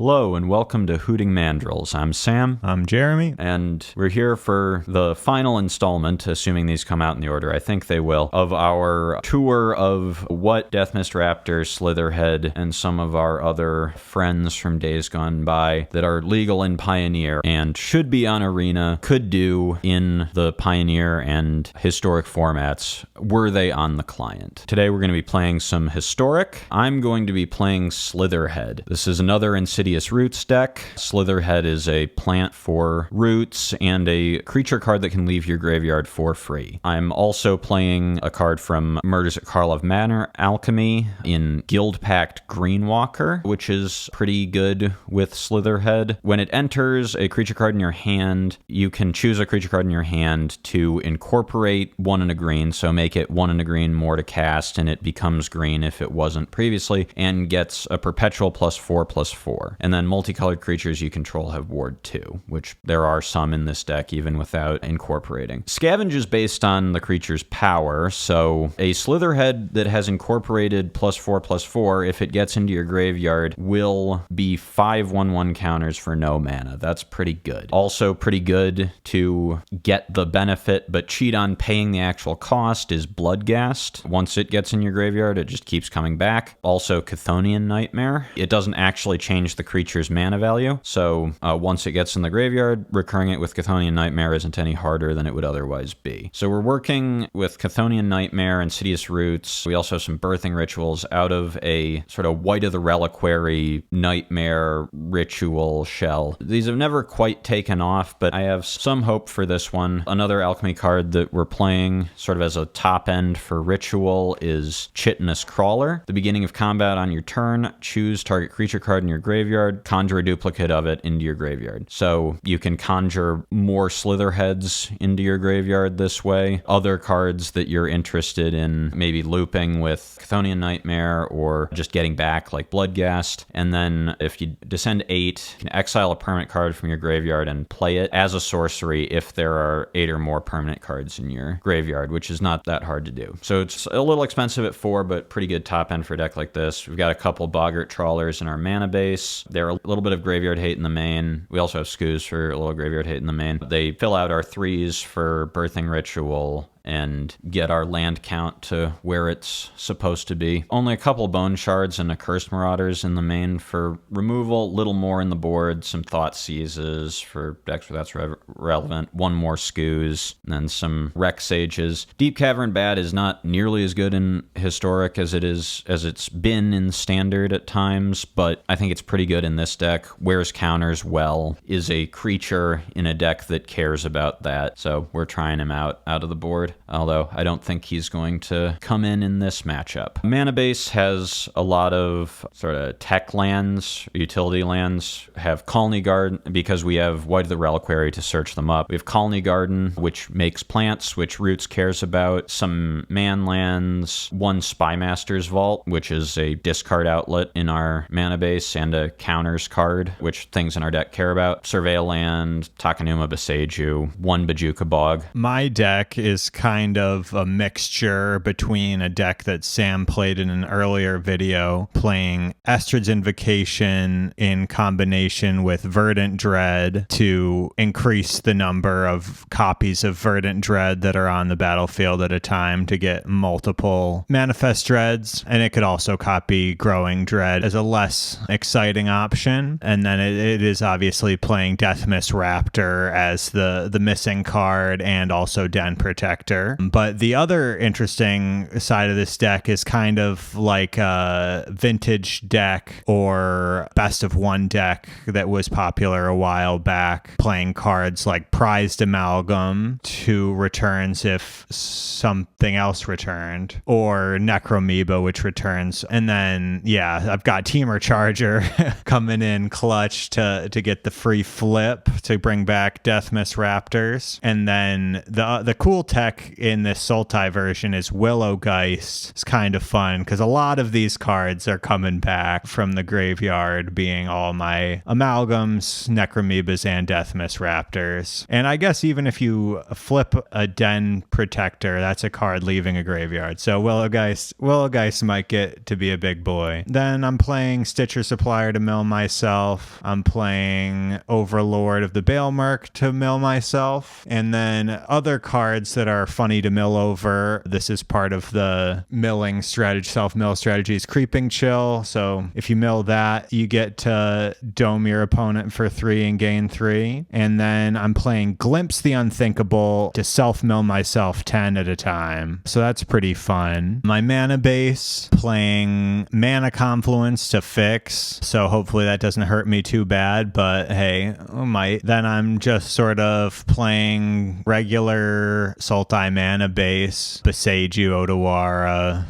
Hello and welcome to Hooting Mandrills. I'm Sam. I'm Jeremy. And we're here for the final installment, assuming these come out in the order I think they will, of our tour of what Deathmist, Raptor, Slitherhead, and some of our other friends from days gone by that are legal in Pioneer and should be on Arena could do in the Pioneer and historic formats were they on the client. Today we're going to be playing some historic. I'm going to be playing Slitherhead. This is another Insidious Roots deck. Slitherhead is a plant for roots and a creature card that can leave your graveyard for free. I'm also playing a card from Murders at Karlov Manor, Alchemy, in Guild Pact Greenwalker, which is pretty good with Slitherhead. When it enters a creature card in your hand, you can choose a creature card in your hand to incorporate 1 and a green, so make it 1 and a green more to cast, and it becomes green if it wasn't previously, and gets a perpetual +4/+4. And then multicolored creatures you control have Ward 2, which there are some in this deck even without incorporating. Scavenge is based on the creature's power, so a Slitherhead that has incorporated +4/+4, if it gets into your graveyard, will be 5/1/1 counters for no mana. That's pretty good. Also pretty good to get the benefit but cheat on paying the actual cost is Bloodghast. Once it gets in your graveyard, it just keeps coming back. Also Chthonian Nightmare. It doesn't actually change the creature's mana value, so once it gets in the graveyard, recurring it with Chthonian Nightmare isn't any harder than it would otherwise be. So we're working with Chthonian Nightmare, Insidious Roots. We also have some Birthing Rituals out of a sort of White of the Reliquary Nightmare ritual shell. These have never quite taken off, but I have some hope for this one. Another Alchemy card that we're playing sort of as a top end for ritual is Chitinous Crawler. The beginning of combat on your turn, choose target creature card in your graveyard, conjure a duplicate of it into your graveyard. So you can conjure more Slitherheads into your graveyard this way. Other cards that you're interested in maybe looping with Chthonian Nightmare or just getting back like Bloodghast. And then if you descend 8, you can exile a permanent card from your graveyard and play it as a sorcery if there are 8 or more permanent cards in your graveyard, which is not that hard to do. So it's a little expensive at 4, but pretty good top end for a deck like this. We've got a couple Boggart Trawlers in our mana base. They're a little bit of graveyard hate in the main. We also have Skoos for a little graveyard hate in the main. They fill out our 3s for Birthing Ritual and get our land count to where it's supposed to be. Only a couple Bone Shards and a Cursed Marauders in the main for removal, little more in the board, some Thought Seizes for decks where that's relevant, 1 more Skoos, and then some Wreck Sages. Deep Cavern Bat is not nearly as good in Historic as it's been in Standard at times, but I think it's pretty good in this deck. Wears counters well, is a creature in a deck that cares about that, so we're trying him out of the board. Although I don't think he's going to come in this matchup. Mana base has a lot of sort of tech lands, utility lands. Have Colony Garden because we have White of the Reliquary to search them up. We have Colony Garden, which makes plants, which Roots cares about. Some man lands, 1 Spymaster's Vault, which is a discard outlet in our mana base, and a counters card, which things in our deck care about. Surveil Land, Takenuma Beseiju, 1 Bajuka Bog. My deck is kind of a mixture between a deck that Sam played in an earlier video, playing Estrid's Invocation in combination with Verdant Dread to increase the number of copies of Verdant Dread that are on the battlefield at a time to get multiple Manifest Dreads, and it could also copy Growing Dread as a less exciting option. And then it is obviously playing Deathmist Raptor as the missing card and also Den Protector. But the other interesting side of this deck is kind of like a vintage deck or best of one deck that was popular a while back, playing cards like Prized Amalgam, 2 returns if something else returned, or Necromoeba, which returns. And then, yeah, I've got Teamer Charger coming in clutch to get the free flip to bring back Deathmist Raptors. And then the cool tech deck in this Sultai version is Willowgeist. It's kind of fun because a lot of these cards are coming back from the graveyard, being all my Amalgams, Necromebas, and Deathmist Raptors. And I guess even if you flip a Den Protector, that's a card leaving a graveyard. So Willowgeist might get to be a big boy. Then I'm playing Stitcher Supplier to mill myself. I'm playing Overlord of the Baelmerk to mill myself. And then other cards that are funny to mill over. This is part of the milling strategy, self-mill strategy, is Creeping Chill. So if you mill that, you get to dome your opponent for 3 and gain 3. And then I'm playing Glimpse the Unthinkable to self-mill myself 10 at a time. So that's pretty fun. My mana base, playing Mana Confluence to fix. So hopefully that doesn't hurt me too bad, but hey, it might. Then I'm just sort of playing regular Sultai mana base, Boseiju, Odawara,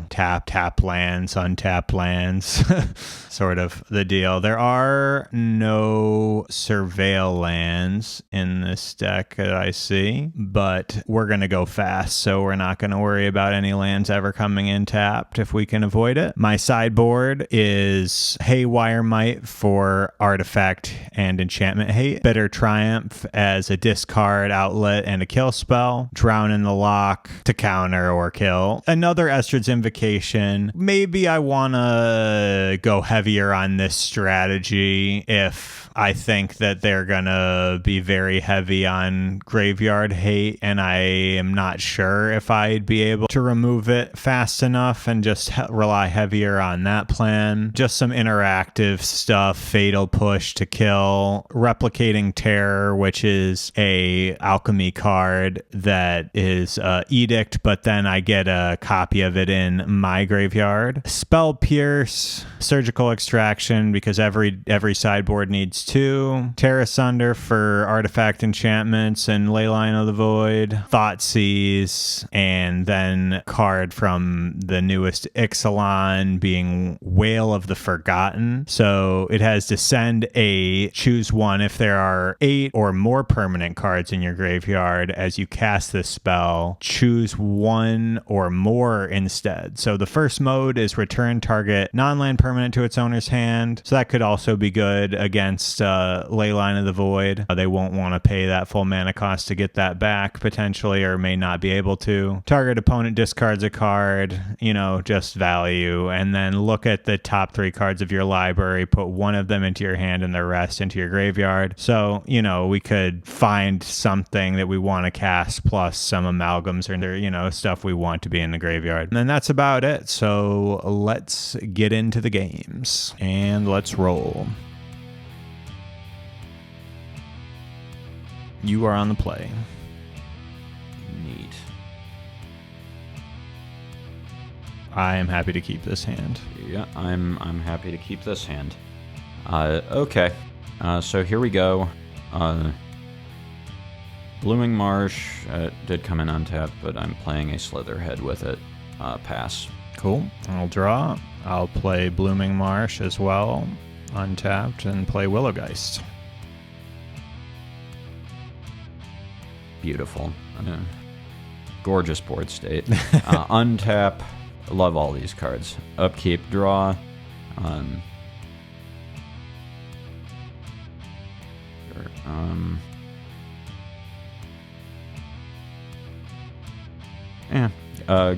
tap lands, untap lands, sort of the deal. There are no Surveil lands in this deck that I see, but we're going to go fast, so we're not going to worry about any lands ever coming in tapped if we can avoid it. My sideboard is Haywire Might for artifact and enchantment hate, Bitter Triumph as a discard outlet and a kill spell, Drown in the Lock to counter or kill, another Estrid's Invocation. Maybe I want to go heavier on this strategy if I think that they're gonna be very heavy on graveyard hate, and I am not sure if I'd be able to remove it fast enough and just rely heavier on that plan. Just some interactive stuff, Fatal Push to kill, Replicating Terror, which is a alchemy card that is Edict, but then I get a copy of it in my graveyard. Spell Pierce, Surgical Extraction, because every sideboard needs 2. Terra Sunder for artifact enchantments and Leyline of the Void. Thoughtseize, and then card from the newest Ixalan being Whale of the Forgotten. So it has Descend a choose 1 if there are 8 or more permanent cards in your graveyard. As you cast this spell, choose 1 or more instead. So the first mode is return target non-land permanent to its owner's hand. So that could also be good against Leyline of the Void. They won't want to pay that full mana cost to get that back potentially, or may not be able to. Target opponent discards a card, just value, and then look at the top 3 cards of your library, put 1 of them into your hand and the rest into your graveyard. So, we could find something that we want to cast plus some amalgams or, stuff we want to be in the graveyard. And then that's about it. So let's get into the games and let's roll. You are on the play. Neat. I am happy to keep this hand. Yeah, I'm happy to keep this hand. Okay. So here we go. Blooming Marsh did come in untapped, but I'm playing a Slitherhead with it. Pass. Cool. I'll draw. I'll play Blooming Marsh as well, untapped, and play Willowgeist. Beautiful. Gorgeous board state. Untap. Love all these cards. Upkeep, draw.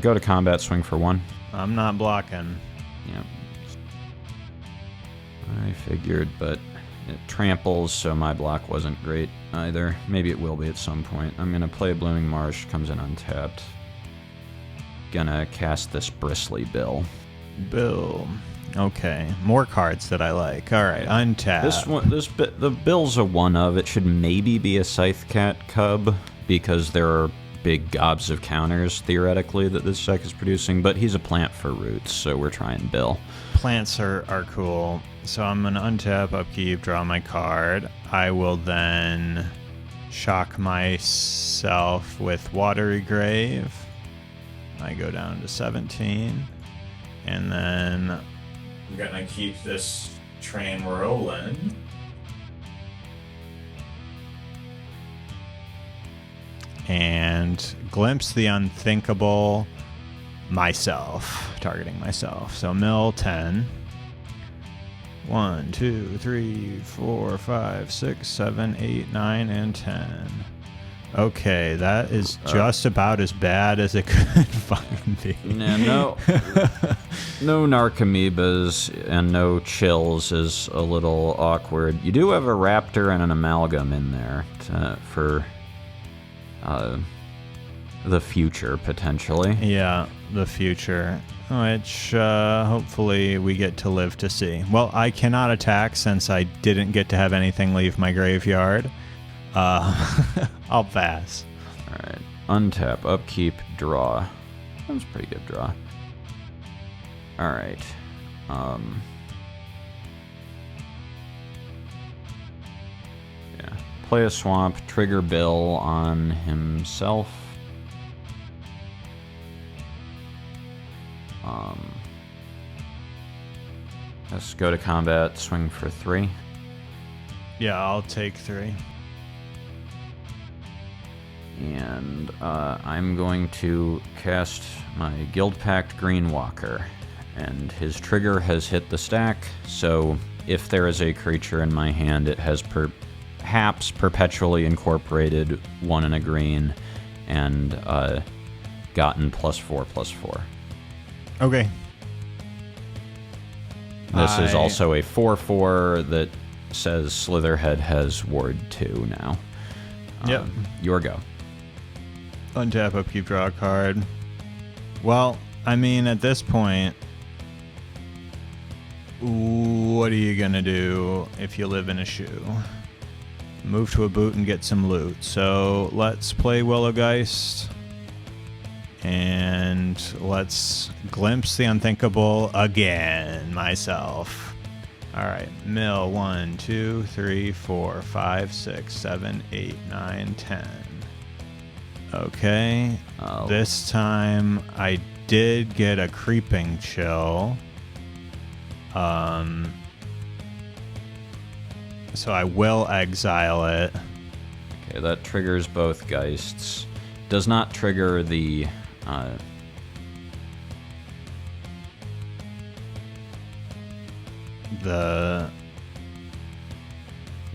Go to combat, swing for 1. I'm not blocking. Yeah. I figured, but it tramples, so my block wasn't great either. Maybe it will be at some point. I'm going to play Blooming Marsh, comes in untapped. Gonna cast this Bristly Bill. Okay, more cards that I like. All right, untap. The Bill's a one of. It should maybe be a Scythecat Cub because there are big gobs of counters theoretically that this deck is producing. But he's a plant for roots, so we're trying Bill. Plants are cool. So I'm gonna untap, upkeep, draw my card. I will then shock myself with Watery Grave. I go down to 17, and then I'm gonna keep this train rolling. and glimpse the unthinkable myself, targeting myself. So mill 10. 1, 2, 3, 4, 5, 6, 7, 8, 9, and 10. Okay, that is just about as bad as it could fucking be. Yeah, no narcomoebas and no chills is a little awkward. You do have a raptor and an amalgam in there for the future, potentially. Yeah, the future, which hopefully we get to live to see. Well, I cannot attack since I didn't get to have anything leave my graveyard. I'll pass. All right. Untap, upkeep, draw. That's a pretty good draw. All right. Yeah. Play a swamp, trigger Bill on himself. Let's go to combat, swing for 3. Yeah, I'll take 3. And I'm going to cast my Guild Pact Greenwalker. And his trigger has hit the stack, so if there is a creature in my hand, it has perhaps perpetually incorporated 1 and a green and gotten +4/+4. Okay. This is also a 4/4 that says Slitherhead has Ward 2 now. Yep. Your go. Untap, upkeep, draw a card. Well, I mean, at this point, what are you gonna do if you live in a shoe? Move to a boot and get some loot. So let's play Willowgeist. And let's glimpse the unthinkable again, myself. All right, mill 1, 2, 3, 4, 5, 6, 7, 8, 9, 10. Okay, this time I did get a creeping chill. So I will exile it. Okay, that triggers both Geists. Does not trigger the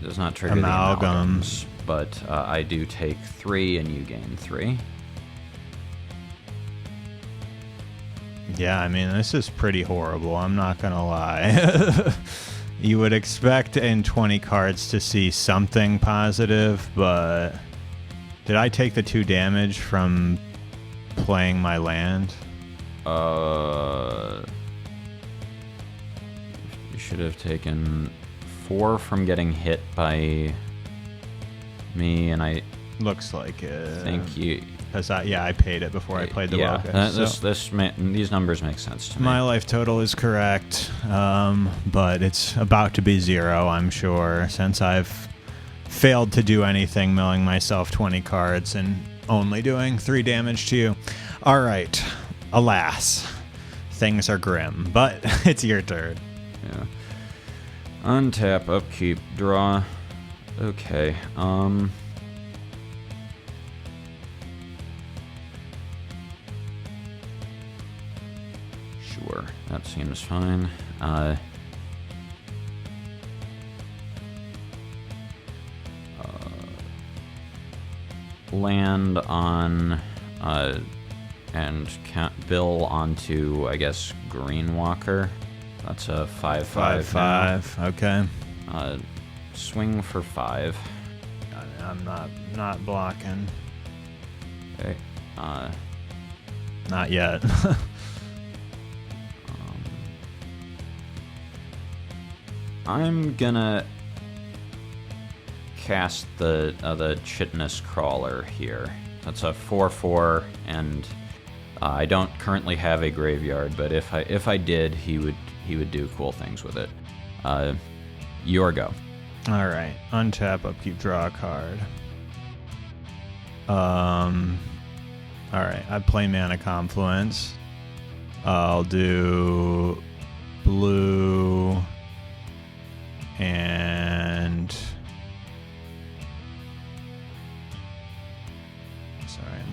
does not trigger amalgams, but I do take 3 and you gain 3. Yeah, I mean, this is pretty horrible, I'm not gonna lie. You would expect in 20 cards to see something positive, but did I take the 2 damage from playing my land? You should have taken 4 from getting hit by me, and I looks like it. think you. Because I paid it before I played the these numbers make sense to me. My life total is correct, but it's about to be 0, I'm sure, since I've failed to do anything, milling myself 20 cards and only doing 3 damage to you. All right, alas, things are grim, but it's your turn. Yeah. Untap, upkeep, draw. Okay. Sure, that seems fine. Land on, and Bill onto, I guess, Greenwalker. That's a 5/5. 5/5. Okay. Swing for 5. I'm not blocking. Okay. Not yet. I'm gonna cast the Chitinous Crawler here. That's a 4/4, and I don't currently have a graveyard, but if I did, he would do cool things with it. Your go. All right. Untap, upkeep, draw a card. All right. I play Mana Confluence. I'll do blue and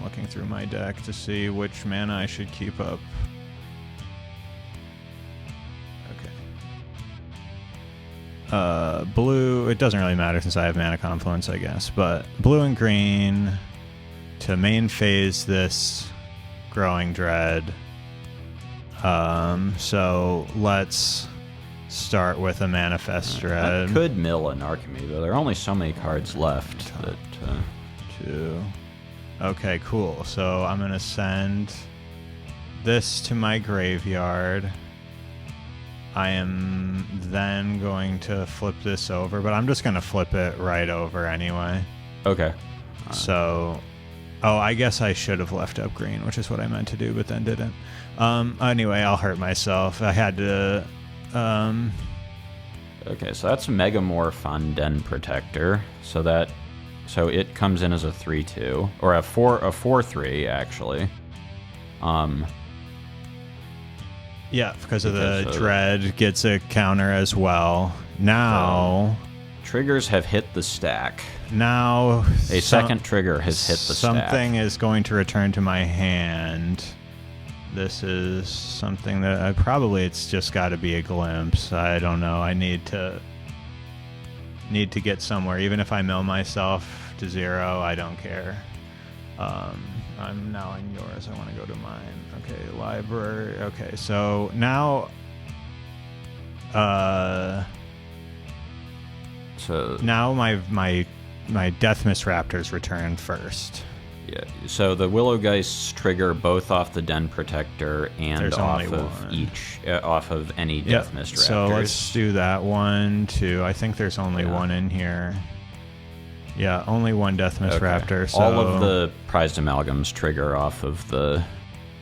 looking through my deck to see which mana I should keep up. Okay. Blue, it doesn't really matter since I have Mana Confluence, I guess, but blue and green to main phase this Growing Dread. So let's start with a Manifest Dread. I could mill an Alchemy, but there are only so many cards left that... 2. Okay, cool. So I'm going to send this to my graveyard. I am then going to flip this over, but I'm just going to flip it right over anyway. Okay. So, I guess I should have left up green, which is what I meant to do, but then didn't. Anyway, I'll hurt myself. I had to... Okay, so that's Megamorph on Den Protector. So it comes in as a 3/2 or a 4/3 actually. Yeah, because of the Dread gets a counter as well. Now triggers have hit the stack. Now a second trigger has hit the stack. Something is going to return to my hand. This is something that it's just got to be a glimpse. I don't know. I need to get somewhere. Even if I mill myself to 0, I don't care. I'm now in yours. I want to go to mine. Okay, library. Okay, so now now my Deathmist Raptors return first. Yeah, so the Willow Geists trigger both off the Den Protector and off of any Deathmist Raptors. So let's do that one too. I think there's only one in here. Yeah, only one Deathmist Raptor. So all of the prized amalgams trigger off of the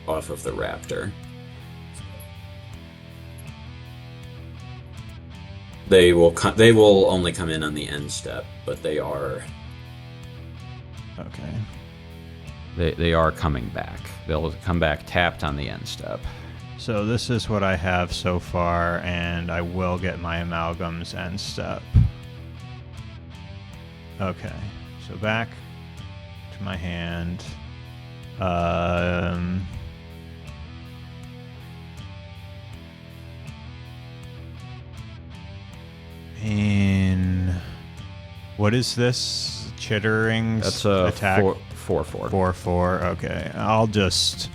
Raptor. They will only come in on the end step, but they are okay. They are coming back. They'll come back tapped on the end step. So this is what I have so far, and I will get my amalgams end step. Okay, so back to my hand. What is this? Chittering's That's a attack? 4/4. 4/4. Okay, I'll just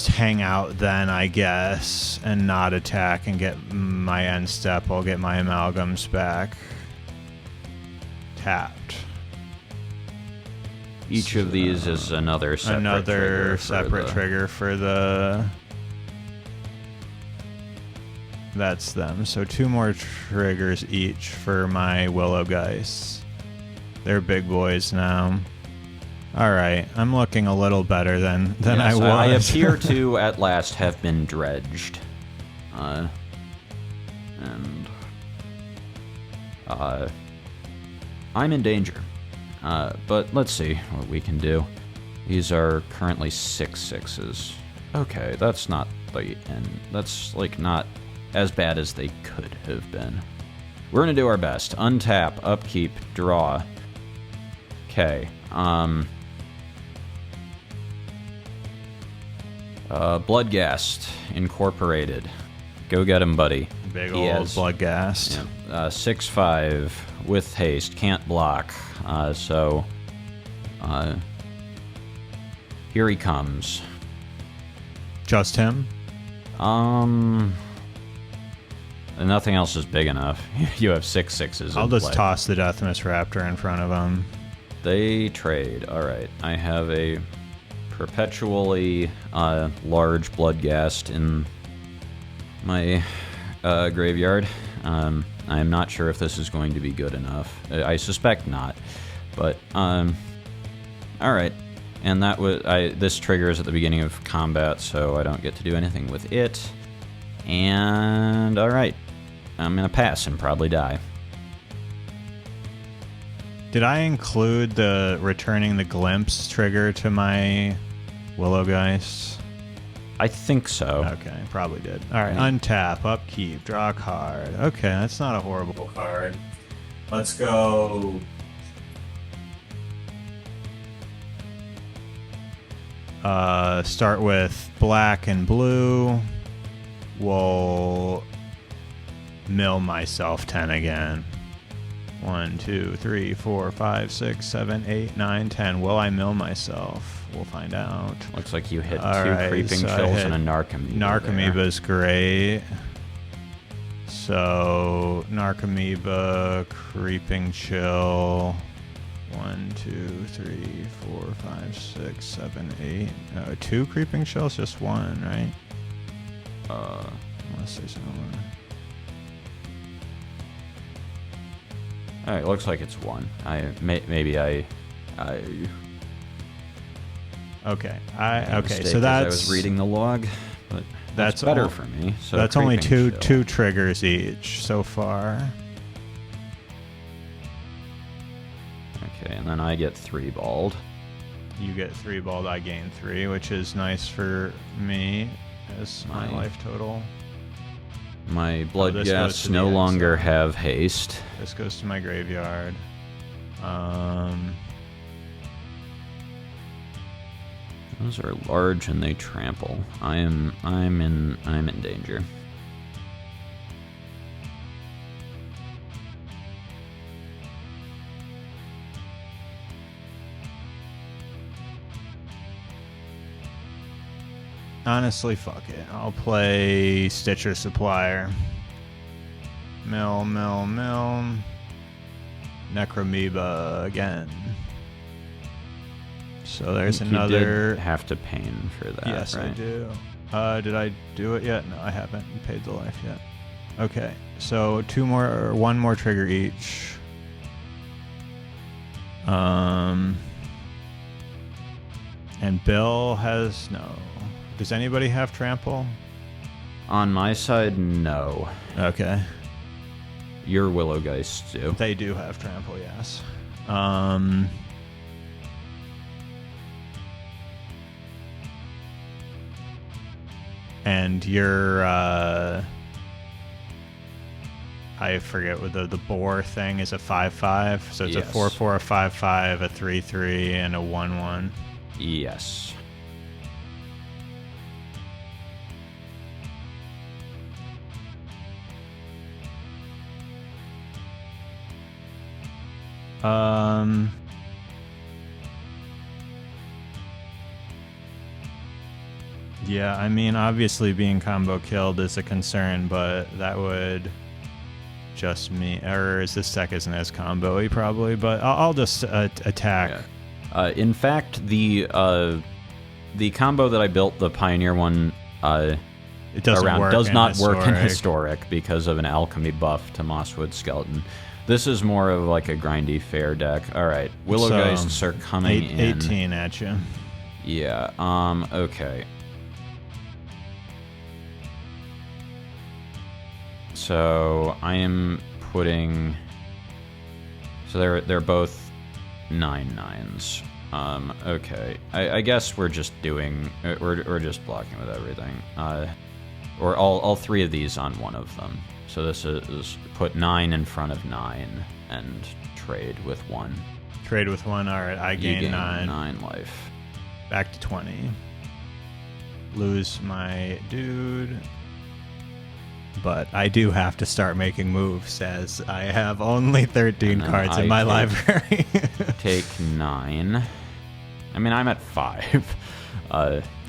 hang out then, I guess, and not attack and get my end step. I'll get my amalgams back. Tapped. Each of these is another separate trigger for the... That's them. So 2 more triggers each for my Willow Geists. They're big boys now. All right, I'm looking a little better than I was. I appear to at last have been dredged, and I'm in danger. But let's see what we can do. These are currently 6/6s. Okay, that's not the end. That's like not as bad as they could have been. We're gonna do our best. Untap, upkeep, draw. Okay. Bloodghast Incorporated. Go get him, buddy. Big old Bloodghast. Yeah, 6/5 with haste. Can't block. So here he comes. Just him? Nothing else is big enough. You have 6/6s. I'll just toss the Deathmist Raptor in front of him. They trade. All right. I have a perpetually large Bloodghast in my graveyard. I am not sure if this is going to be good enough. I suspect not, but all right. And that was this triggers at the beginning of combat, so I don't get to do anything with it. And all right, I'm gonna pass and probably die. Did I include the returning the glimpse trigger to my Willow Geist? I think so. Okay, probably did. All right, untap, upkeep, draw a card. Okay, that's not a horrible card. Let's go. Start with black and blue. We'll mill myself 10 again. 1, 2, 3, 4, 5, 6, 7, 8, 9, 10. Will I mill myself? We'll find out. Looks like you hit All two right, creeping so I chills hit and a narcomoeba. Narcomoeba's great. So Narcomoeba, creeping chill. 1, 2, 3, 4, 5, 6, 7, 8. 2 creeping chills, just 1, right? Unless there's another. All right, looks like it's 1. Maybe I. Okay. Mistake So as that's. I was reading the log, but that's better for me. So that's only creeping two chill. triggers each so far. Okay, and then I get 3 balled. You get 3 balled, I gain 3, which is nice for me as my life total. My blood this goes guests to the no end, longer so- have haste. This goes to my graveyard. Those are large and they trample. I'm in danger. Honestly, fuck it. I'll play Stitcher Supplier. Mill. Necromoeba again. So there's another. You did have to pain for that, Yes, right? I do. Did I do it yet? No, I haven't paid the life yet. Okay, so 1 more trigger each. And Bill has no. Does anybody have trample? On my side, no. Okay. Your Willow Geists do. They do have trample, yes. And your I forget what the boar thing is, a 5/5. So it's Yes. a 4/4, a 5/5, a 3/3, and a 1/1. Yes. Yeah, I mean, obviously being combo killed is a concern, but that would just me. Or this deck isn't as combo-y probably, but I'll just attack. Yeah. In fact, the combo that I built, the Pioneer one, It doesn't around work does in not work in Historic. Historic because of an alchemy buff to Mosswood Skeleton. This is more of like a grindy fair deck. All right, Willow Geists are coming in. 18 at you. Yeah. Okay. So I am putting. So they're both 9/9s. Okay. I guess we're just doing. We're just blocking with everything. Or all 3 of these on one of them. So this is put 9 in front of 9 and trade with 1. Trade with 1. All right, I You gain gain 9. 9 life. Back to 20. Lose my dude. But I do have to start making moves as I have only 13 And then cards in I my take- library. Take 9. I mean, I'm at 5.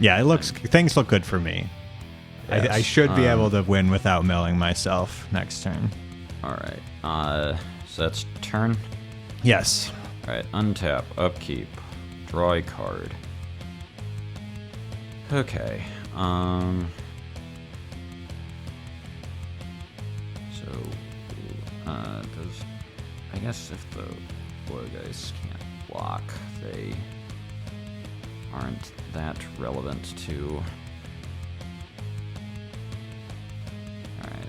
Yeah, things look good for me. Yes, I should be able to win without milling myself next turn. All right. So that's turn. Yes. All right. Untap. Upkeep. Draw a card. Okay. So, does I guess if the Blue Guys can't block, they aren't that relevant to.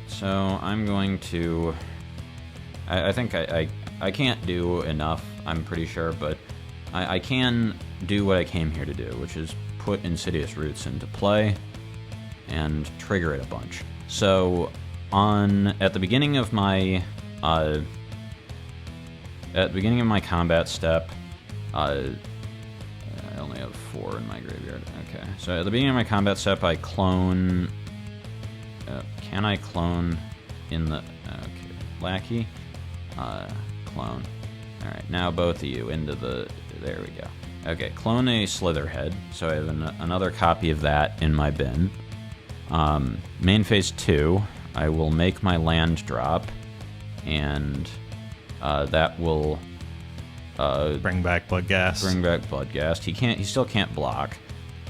So I'm going to. I think I can't do enough, I'm pretty sure, but I can do what I came here to do, which is put Insidious Roots into play and trigger it a bunch. So at the beginning of my combat step, I only have 4 in my graveyard. Okay, so at the beginning of my combat step, I clone... can I clone in the... Okay, lackey? Clone. Alright, now both of you into the... There we go. Okay, clone a Slitherhead, so I have another copy of that in my bin. Main phase 2, I will make my land drop, and that will... bring back Bloodghast. Bring back Bloodghast. He still can't block,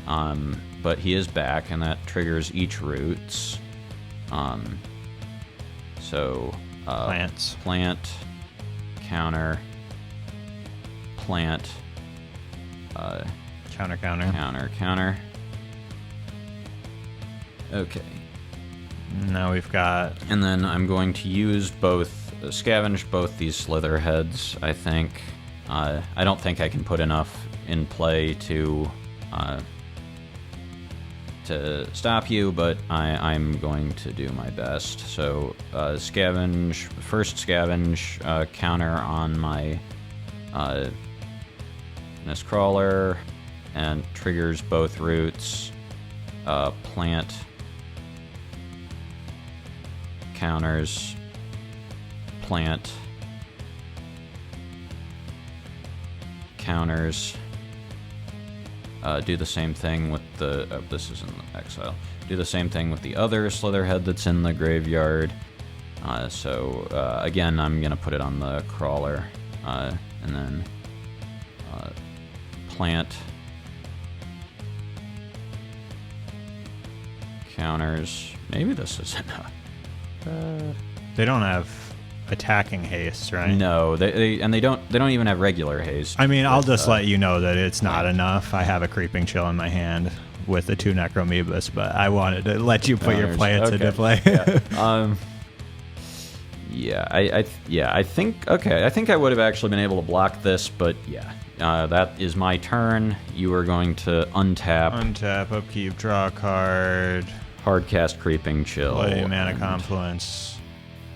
but he is back, and that triggers each roots. So Plants. Plant, counter, plant, counter. Okay. Now we've got... And then I'm going to use scavenge both these Slitherheads, I think. I don't think I can put enough in play to stop you, but I'm going to do my best. So first scavenge, counter on my Nestcrawler, and triggers both roots. Plant counters, plant counters. Do the same thing with the... this is in the exile. Do the same thing with the other Slitherhead that's in the graveyard. Again, I'm going to put it on the crawler. And then plant counters. Maybe this is enough. They don't have attacking haste, right? No, they don't even have regular haste. I mean, I'll just let you know that it's not enough. I have a Creeping Chill in my hand with the 2 Necromebus, but I wanted to let you put your plants into play. I think I would have actually been able to block this, but yeah. That is my turn. You are going to untap, upkeep, draw a card, hardcast Creeping Chill, play Mana Confluence,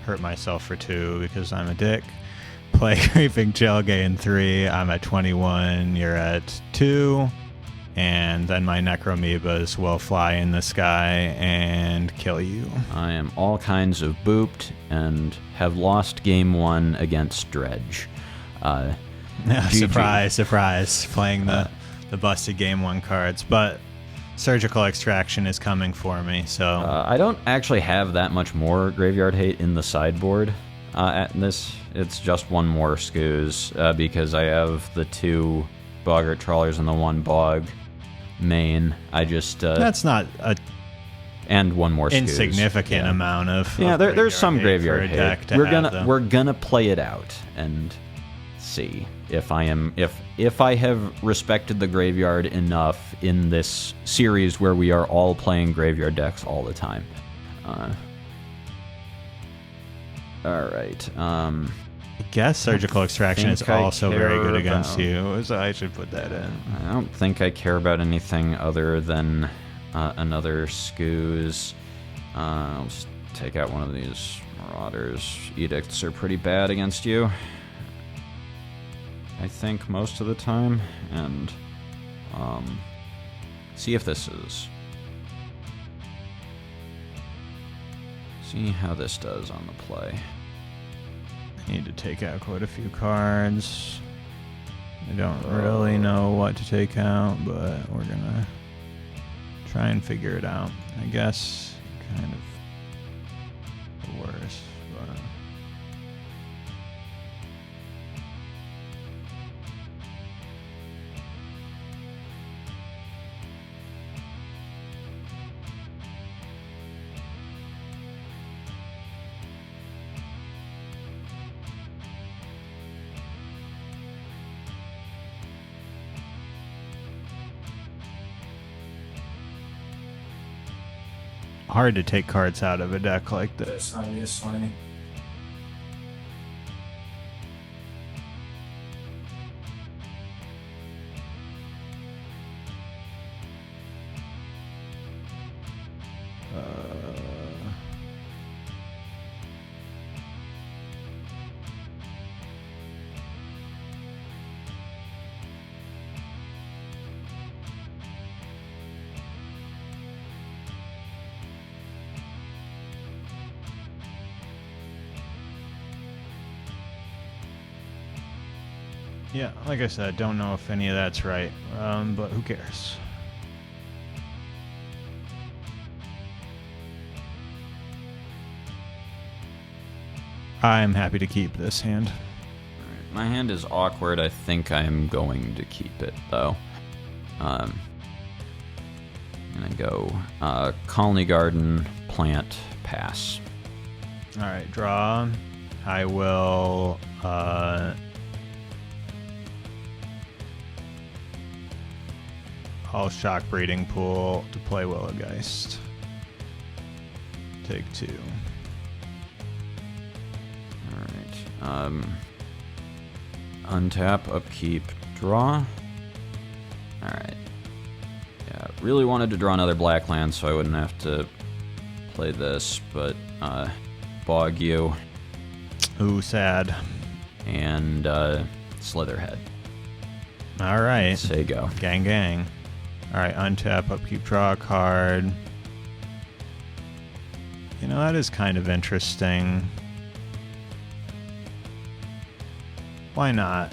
hurt myself for 2 because I'm a dick. Play Creeping Chill, gain 3. I'm at 21. You're at 2. And then my Necromebas will fly in the sky and kill you. I am all kinds of booped and have lost game 1 against Dredge. Surprise. Playing the busted game 1 cards. But Surgical Extraction is coming for me, so... I don't actually have that much more Graveyard Hate in the sideboard at this. It's just 1 more Scooz, because I have the 2 Boggart Trawlers and the 1 Bog main. I just... That's not a... And 1 more Scooz. Insignificant amount of... Yeah, there's some Graveyard Hate. We're gonna play it out and see if I have respected the graveyard enough in this series where we are all playing graveyard decks all the time. All right. I guess Surgical Extraction is also very good against you, so I should put that in. I don't think I care about anything other than another Scooz. I'll just take out one of these Marauders. Edicts are pretty bad against you, I think, most of the time, and see if this is... See how this does on the play. I need to take out quite a few cards. I don't really know what to take out, but we're gonna try and figure it out. I guess kind of worse, but... Hard to take cards out of a deck like this, obviously. Yeah, like I said, don't know if any of that's right, but who cares? I'm happy to keep this hand. Alright, my hand is awkward. I think I'm going to keep it, though. I'm gonna go Colony Garden, plant, pass. Alright, draw. I will... I'll shock Breeding Pool to play Willowgeist. Take 2. Alright. Untap, upkeep, draw. Alright. Yeah, really wanted to draw another black land so I wouldn't have to play this, but bog you. Ooh, sad. And Slitherhead. Alright. Say go. Gang, gang. Alright, untap, upkeep, draw a card. You know, that is kind of interesting. Why not?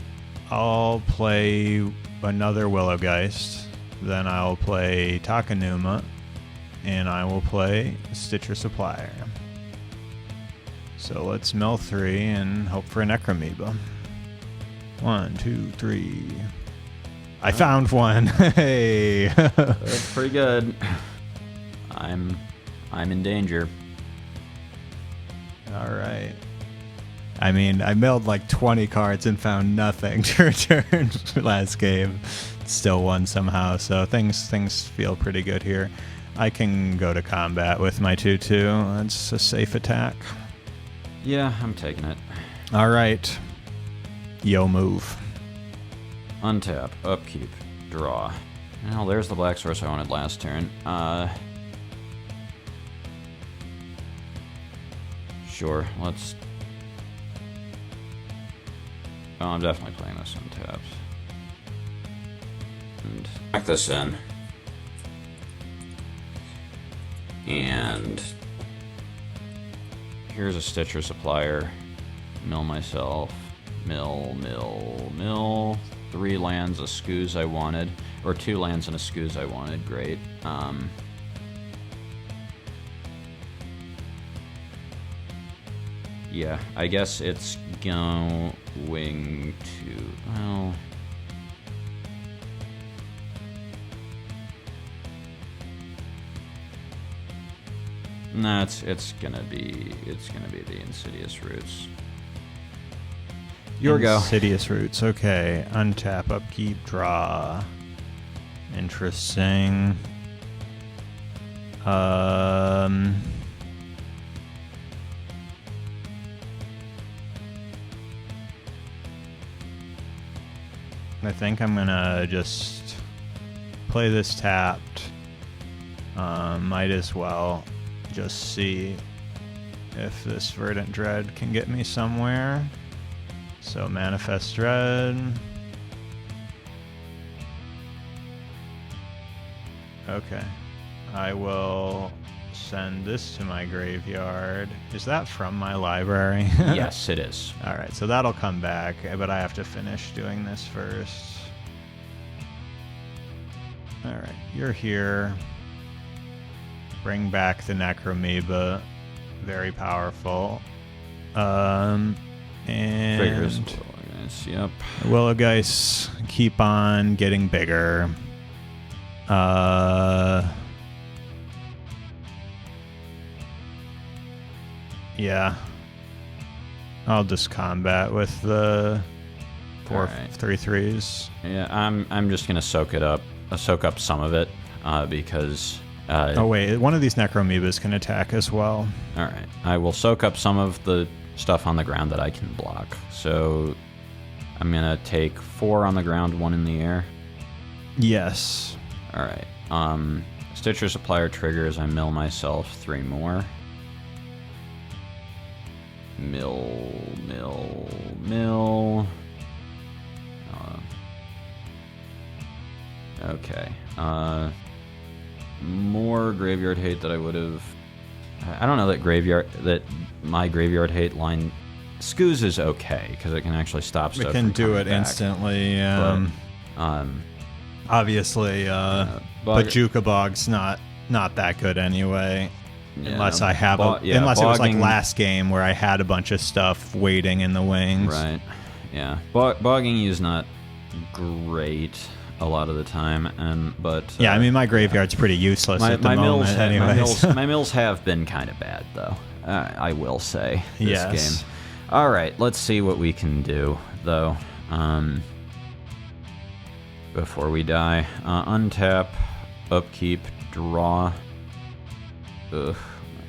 I'll play another Willowgeist. Then I'll play Takanuma. And I will play Stitcher Supplier. So let's mill 3 and hope for a Necromoeba. 1, 2, 3. I found one. Hey. That's pretty good. I'm in danger. All right. I mean, I milled like 20 cards and found nothing to return last game. Still won somehow, so things feel pretty good here. I can go to combat with my 2/2. That's a safe attack. Yeah, I'm taking it. All right. Yo, move. Untap, upkeep, draw. Well, there's the black source I wanted last turn. Sure, let's... Oh, I'm definitely playing this untapped. And back this in. And... here's a Stitcher Supplier. Mill myself. Mill. 3 lands, a Skoos I wanted. Or 2 lands and a Skoos I wanted. Great. Yeah, I guess it's going to... well... nah, it's gonna be the Insidious Roots. Your go. Insidious Roots. Okay. Untap, upkeep, draw. Interesting. I think I'm gonna just play this tapped. Might as well just see if this Verdant Dread can get me somewhere. So Manifest Dread. Okay. I will send this to my graveyard. Is that from my library? Yes, it is. Alright, so that'll come back, but I have to finish doing this first. Alright, you're here. Bring back the Necromoeba. Very powerful. And Figures. Willowgeist, yep. Willowgeist keep on getting bigger. Yeah. I'll just combat with the 3/3s. Yeah, I'm just gonna soak up some of it, because oh wait, one of these Necromoebas can attack as well. Alright. I will soak up some of the stuff on the ground that I can block. So I'm gonna take 4 on the ground, 1 in the air. Yes. Alright. Stitcher Supplier triggers, I mill myself 3 more. Mill. Okay. More graveyard hate that I would have... I don't know that my graveyard hate line Scooz is okay because it can actually stop stuff. We can from do coming it back. instantly. But, obviously, Bajuka Bog's not that good anyway. yeah, Unless I have unless it was like bogging- last game where I had a bunch of stuff waiting in the wings. Right. Yeah. Bogging you is not great a lot of the time, but I mean my graveyard's pretty useless at the moment. My mills have been kind of bad though. I will say this Yes. game. All right, let's see what we can do though. Before we die, untap, upkeep, draw. Ugh,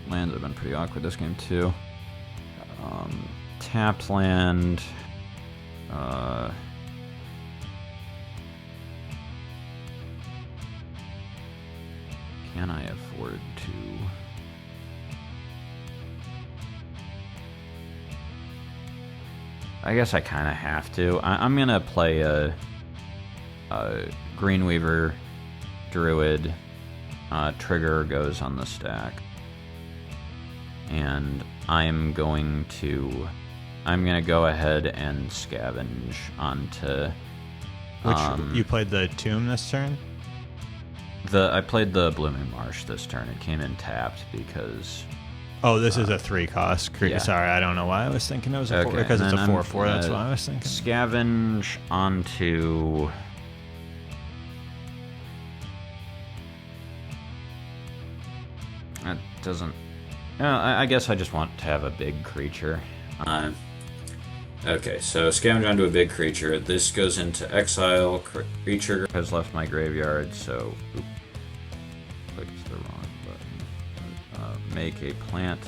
lands have been pretty awkward this game too. Tapped land. Can I afford to? I guess I kind of have to. I'm gonna play a Greenweaver Druid. Trigger goes on the stack, and I'm gonna go ahead and scavenge onto. Which you played the Tomb this turn? I played the Blooming Marsh this turn. It came in tapped because. Oh, this is a 3-cost. Yeah. Sorry, I don't know why I was thinking it was a 4 because it's a 4/4. That's what I was thinking. Scavenge onto. That doesn't. I guess I just want to have a big creature. Okay, so scavenge onto a big creature. This goes into exile. Creature has left my graveyard, so. Clicked the wrong button. Make a plant.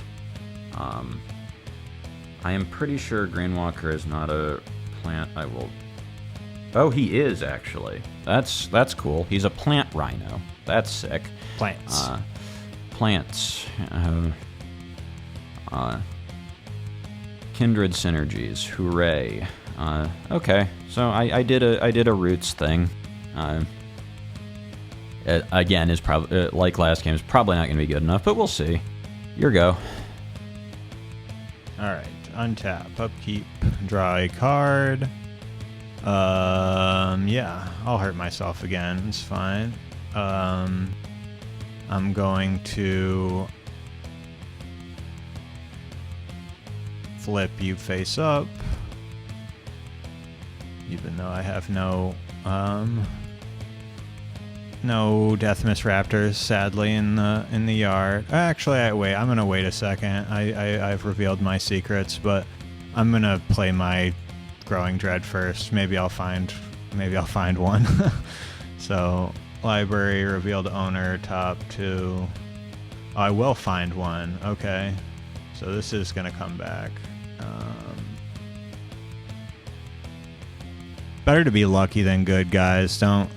I am pretty sure Greenwalker is not a plant. I will. Oh, he is actually. That's cool. He's a plant rhino. That's sick. Plants. Plants. Kindred synergies. Hooray. Okay, so I did a roots thing. Again, is probably like last game, is probably not going to be good enough, but we'll see. Your go. All right, untap, upkeep, draw a card. Yeah, I'll hurt myself again. It's fine. I'm going to flip you face up, even though I have no Deathmist Raptors, sadly, in the yard. Actually, I'm gonna wait a second. I've revealed my secrets, but I'm gonna play my Growing Dread first. Maybe I'll find one. So, library, revealed owner, top 2. I will find one. Okay, so this is gonna come back. Better to be lucky than good, guys. Don't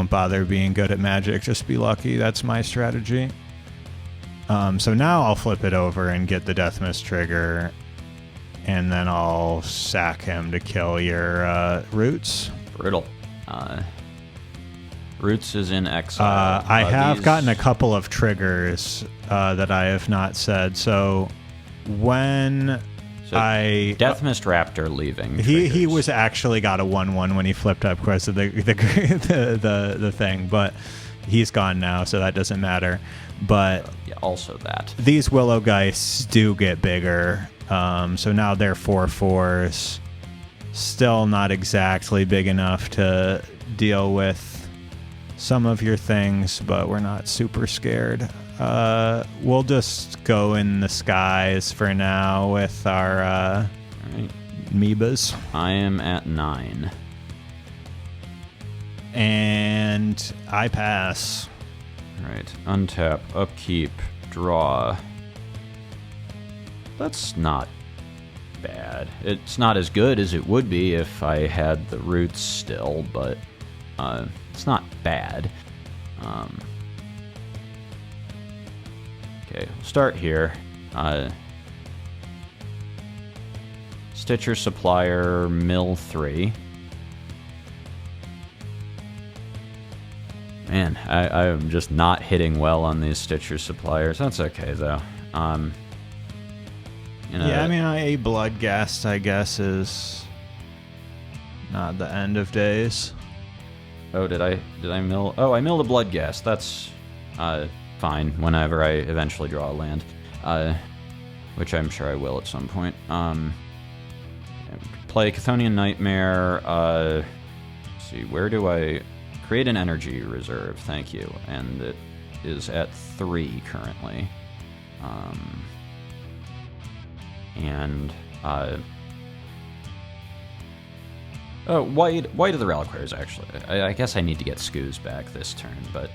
bother being good at Magic. Just be lucky. That's my strategy. So now I'll flip it over and get the Deathmist trigger, and then I'll sack him to kill your Roots. Brutal. Roots is in exile. I have gotten a couple of triggers that I have not said. So when Deathmist Raptor leaving. He was actually got a 1/1 when he flipped up because of the thing, but he's gone now, so that doesn't matter. But yeah, also that these Willow Geists do get bigger, so now they're 4/4s. Still not exactly big enough to deal with some of your things, but we're not super scared. We'll just go in the skies for now with our right. Amoebas. I am at 9. And I pass. All right. Untap, upkeep, draw. That's not bad. It's not as good as it would be if I had the roots still, but it's not bad. Okay, we'll start here. Stitcher Supplier, Mill 3. Man, I'm just not hitting well on these Stitcher Suppliers. That's okay, though. You know, Yeah, I mean, a blood gas, I guess, is not the end of days. Oh, did I mill? Oh, I milled a blood gas. That's fine whenever I eventually draw a land, which I'm sure I will at some point. Play Chthonian Nightmare. Let's see, where do I create an energy reserve? Thank you, and it is at 3 currently. White of the Reliquaries, actually. I guess I need to get Skoos back this turn, but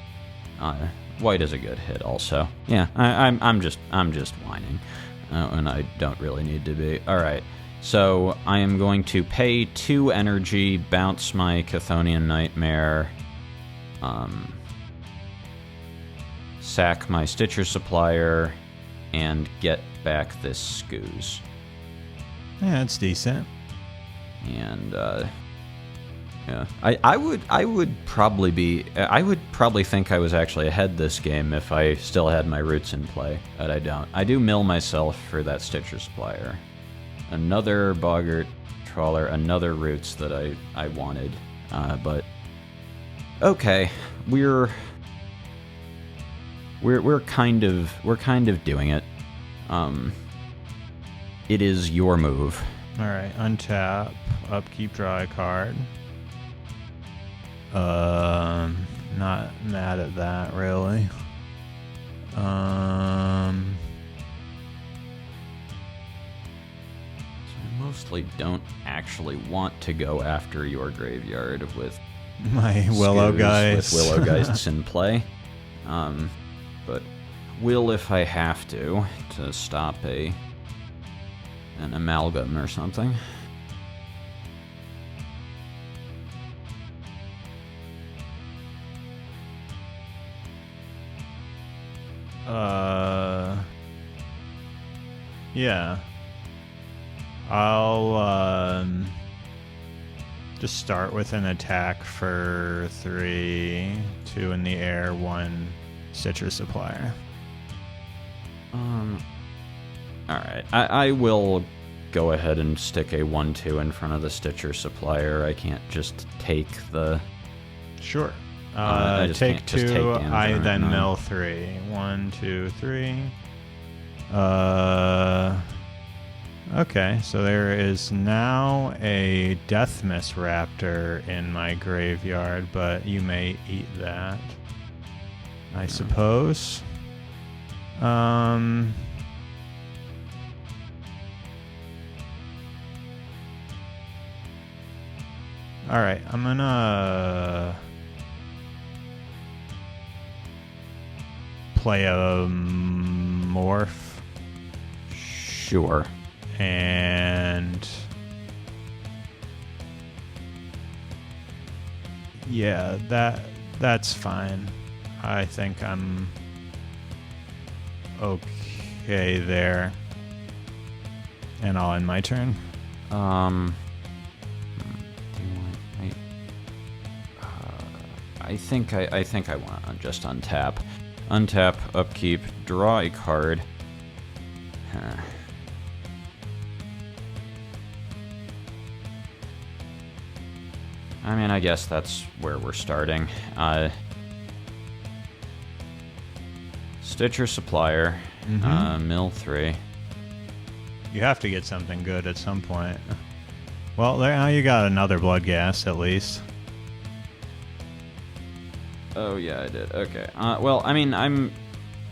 white is a good hit also. Yeah, I'm just whining, and I don't really need to be. All right, so I am going to pay 2 energy, bounce my Chthonian Nightmare, sack my Stitcher Supplier, and get back this Skoos. Yeah, it's decent. And yeah, I would probably think I was actually ahead this game if I still had my roots in play, but I don't. I do mill myself for that Stitcher Supplier, another Boggart Trawler, another roots that I wanted, but okay, we're kind of doing it. It is your move. All right, untap, upkeep, draw a card. Not mad at that, really. I mostly don't actually want to go after your graveyard with my Willow Geist. With Willow Geists in play, but will if I have to stop an amalgam or something. Yeah. I'll just start with an attack for 3, 2 in the air, 1 Stitcher Supplier. Alright, I will go ahead and stick a 1-2 in front of the Stitcher Supplier. I can't just take the... Sure. take Take 2, damage I on it, then no. mill 3. 1, 2, 3. Okay, so there is now a Deathmist Raptor in my graveyard, but you may eat that, I suppose. Alright, I'm gonna play a morph. Sure. And yeah, that's fine. I think I'm okay there. And I'll end my turn. Do you want... I think I want to just untap. Untap, upkeep, draw a card. I mean, I guess that's where we're starting. Stitcher Supplier, mill 3. You have to get something good at some point. Well, there now you got another blood gas at least. Oh yeah, I did. Okay. Well, I mean, I'm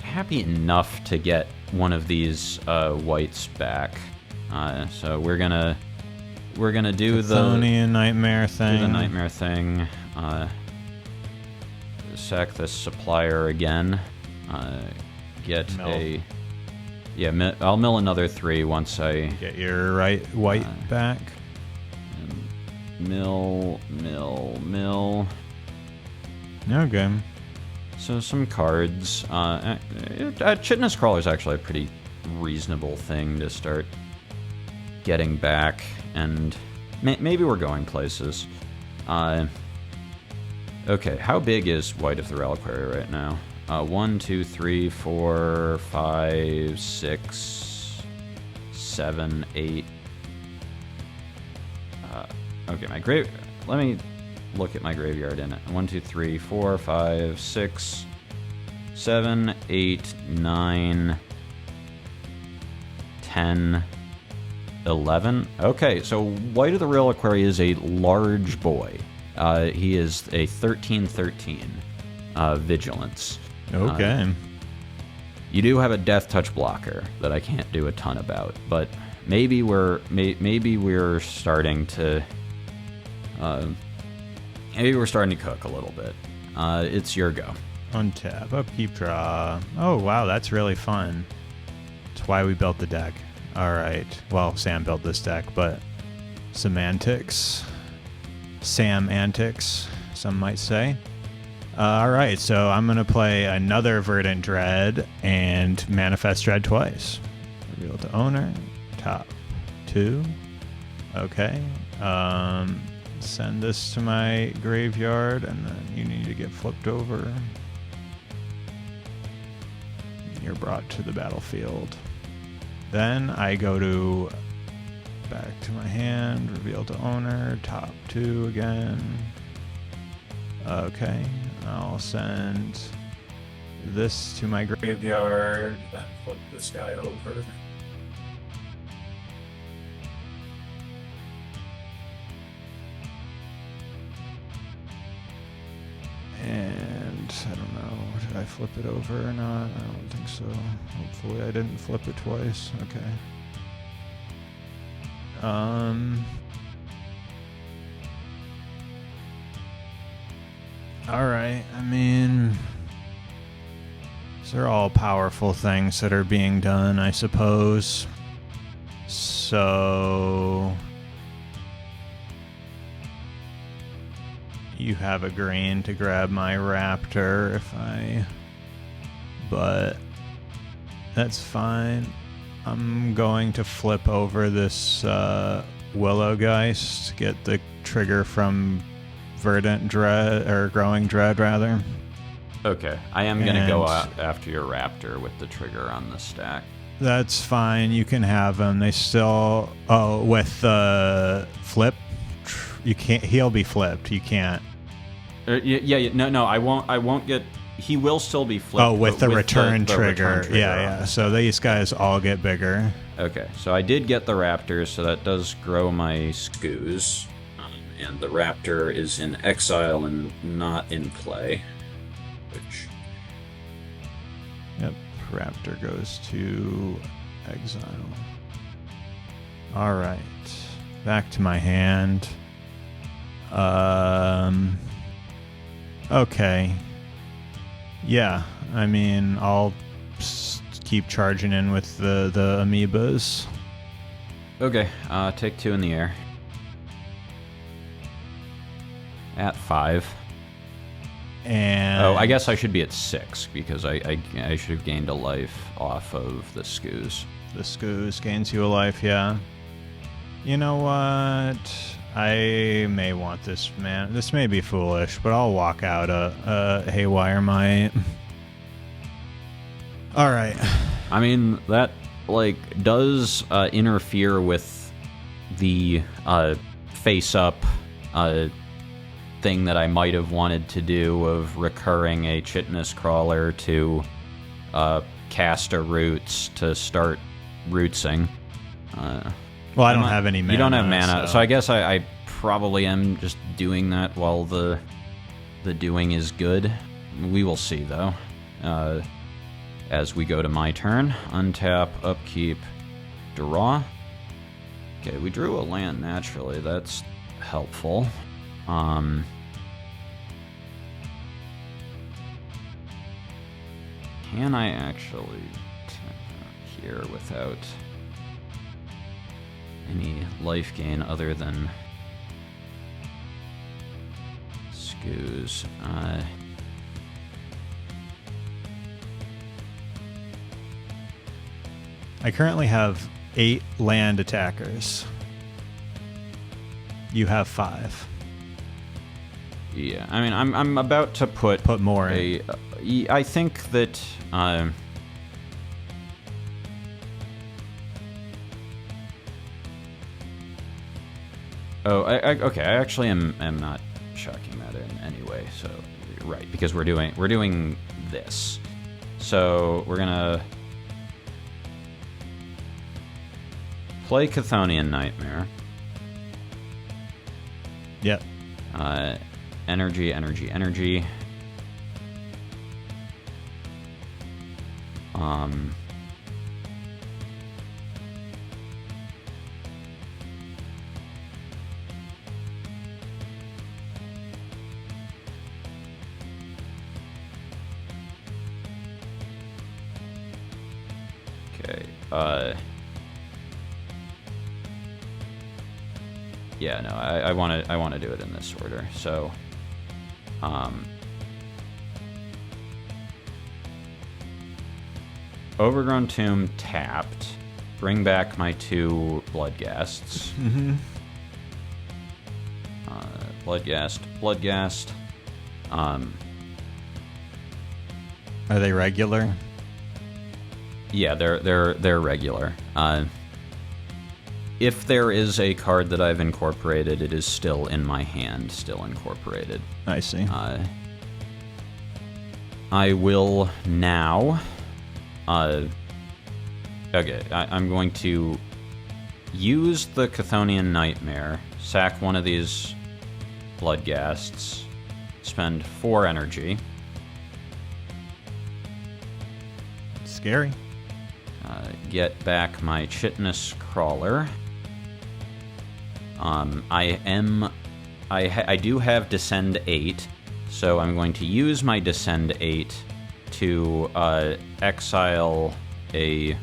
happy enough to get one of these whites back. So we're gonna do Chthonian Nightmare thing. Do the nightmare thing. Sack this Supplier again. Get Mill. a... Yeah, I'll mill another 3 once I... Get your white back. Mill. Okay. So some cards. Chitinous Crawler is actually a pretty reasonable thing to start getting back, and maybe we're going places. Okay, how big is White of the Reliquary right now? 1, 2, 3, 4, 5, 6, 7, 8. Okay, let me look at my graveyard in it. 1, 2, 3, 4, 5, 6, 7, 8, 9, 10, 11. Okay, so White of the Reliquary is a large boy. He is a 13/13 vigilance. Okay. You do have a death touch blocker that I can't do a ton about, but maybe we're starting to cook a little bit. It's your go. Untap, upkeep, draw. Oh wow, that's really fun. That's why we built the deck. All right. Well, Sam built this deck, but semantics, Sam antics, some might say. All right, so I'm going to play another Verdant Dread and Manifest Dread twice. Reveal to owner, top 2. Okay. Send this to my graveyard, and then you need to get flipped over. You're brought to the battlefield. Then I go to back to my hand, reveal to owner, top 2 again. Okay, I'll send this to my graveyard, then flip this guy over. And I don't know, did I flip it over or not? I don't think so. Hopefully I didn't flip it twice. Okay. Alright, I mean, these are all powerful things that are being done, I suppose. So you have a green to grab my Raptor but that's fine. I'm going to flip over this Willowgeist, get the trigger from Verdant Dread, or Growing Dread rather. Okay, I am going to go after your Raptor with the trigger on the stack. That's fine, you can have them. They still, with the flip, you can't, he'll be flipped, you can't. No, I won't get, he will still be flipped. Oh, with the return the trigger. Return trigger. Yeah. So these guys all get bigger. Okay, so I did get the Raptor, so that does grow my Scoos. And the Raptor is in exile and not in play. Which... Yep, Raptor goes to exile. Alright, back to my hand. Okay. Yeah, I mean, I'll keep charging in with the amoebas. Okay, take 2 in the air. At 5. And I guess I should be at 6 because I should have gained a life off of the Scoos. The Scoos gains you a life, yeah. You know what? I may want this, man. This may be foolish, but I'll walk out a Haywire Might. All right. I mean, that does interfere with the face-up thing that I might have wanted to do of recurring a Chitinous Crawler to cast a Roots to start rootsing. Well, I don't have any mana. You don't have mana, so I guess I probably am just doing that while the doing is good. We will see, though. As we go to my turn, untap, upkeep, draw. Okay, we drew a land naturally. That's helpful. Can I actually tap out here without any life gain other than Scoos? I currently have 8 land attackers. You have 5. Yeah, I mean, I'm about to put more in. I think that Oh, okay. I actually am not chucking that in anyway. So, right, because we're doing this. So we're gonna play Chthonian Nightmare. Yep. Energy. Okay. Yeah, no, I want to do it in this order. So, Overgrown Tomb tapped. Bring back my 2 Bloodghasts. Mm-hmm. Bloodghast. Are they regular? Yeah, they're regular. If there is a card that I've incorporated, it is still in my hand, still incorporated. I see. I will now. Okay, I'm going to use the Chthonian Nightmare, sack one of these Bloodghasts, spend 4 energy. Scary. Get back my Chitinous Crawler. I do have Descend 8, so I'm going to use my Descend 8 to exile a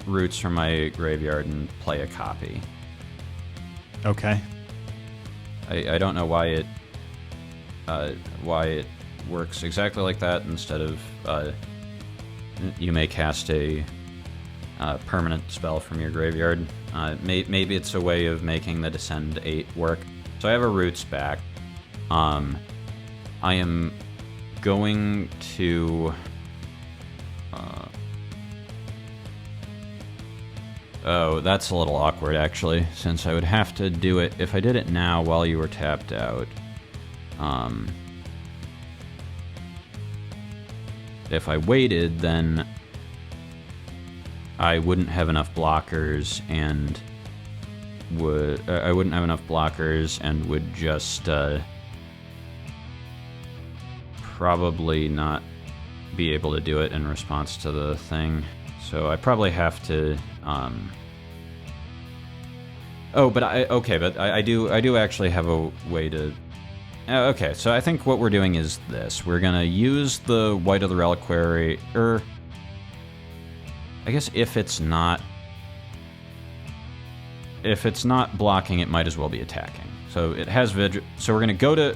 Roots from my graveyard and play a copy. Okay. I don't know why it works exactly like that instead of you may cast a permanent spell from your graveyard. Maybe it's a way of making the Descend 8 work. So I have a Roots back. I am going to... oh, that's a little awkward, actually, since I would have to do it... If I did it now while you were tapped out... if I waited, then I wouldn't have enough blockers and would just probably not be able to do it in response to the thing. So I probably have to I do actually have a way to... Okay, so I think what we're doing is this. We're gonna use the White of the Reliquary, I guess if it's not blocking, it might as well be attacking. So it has Vigil. So we're gonna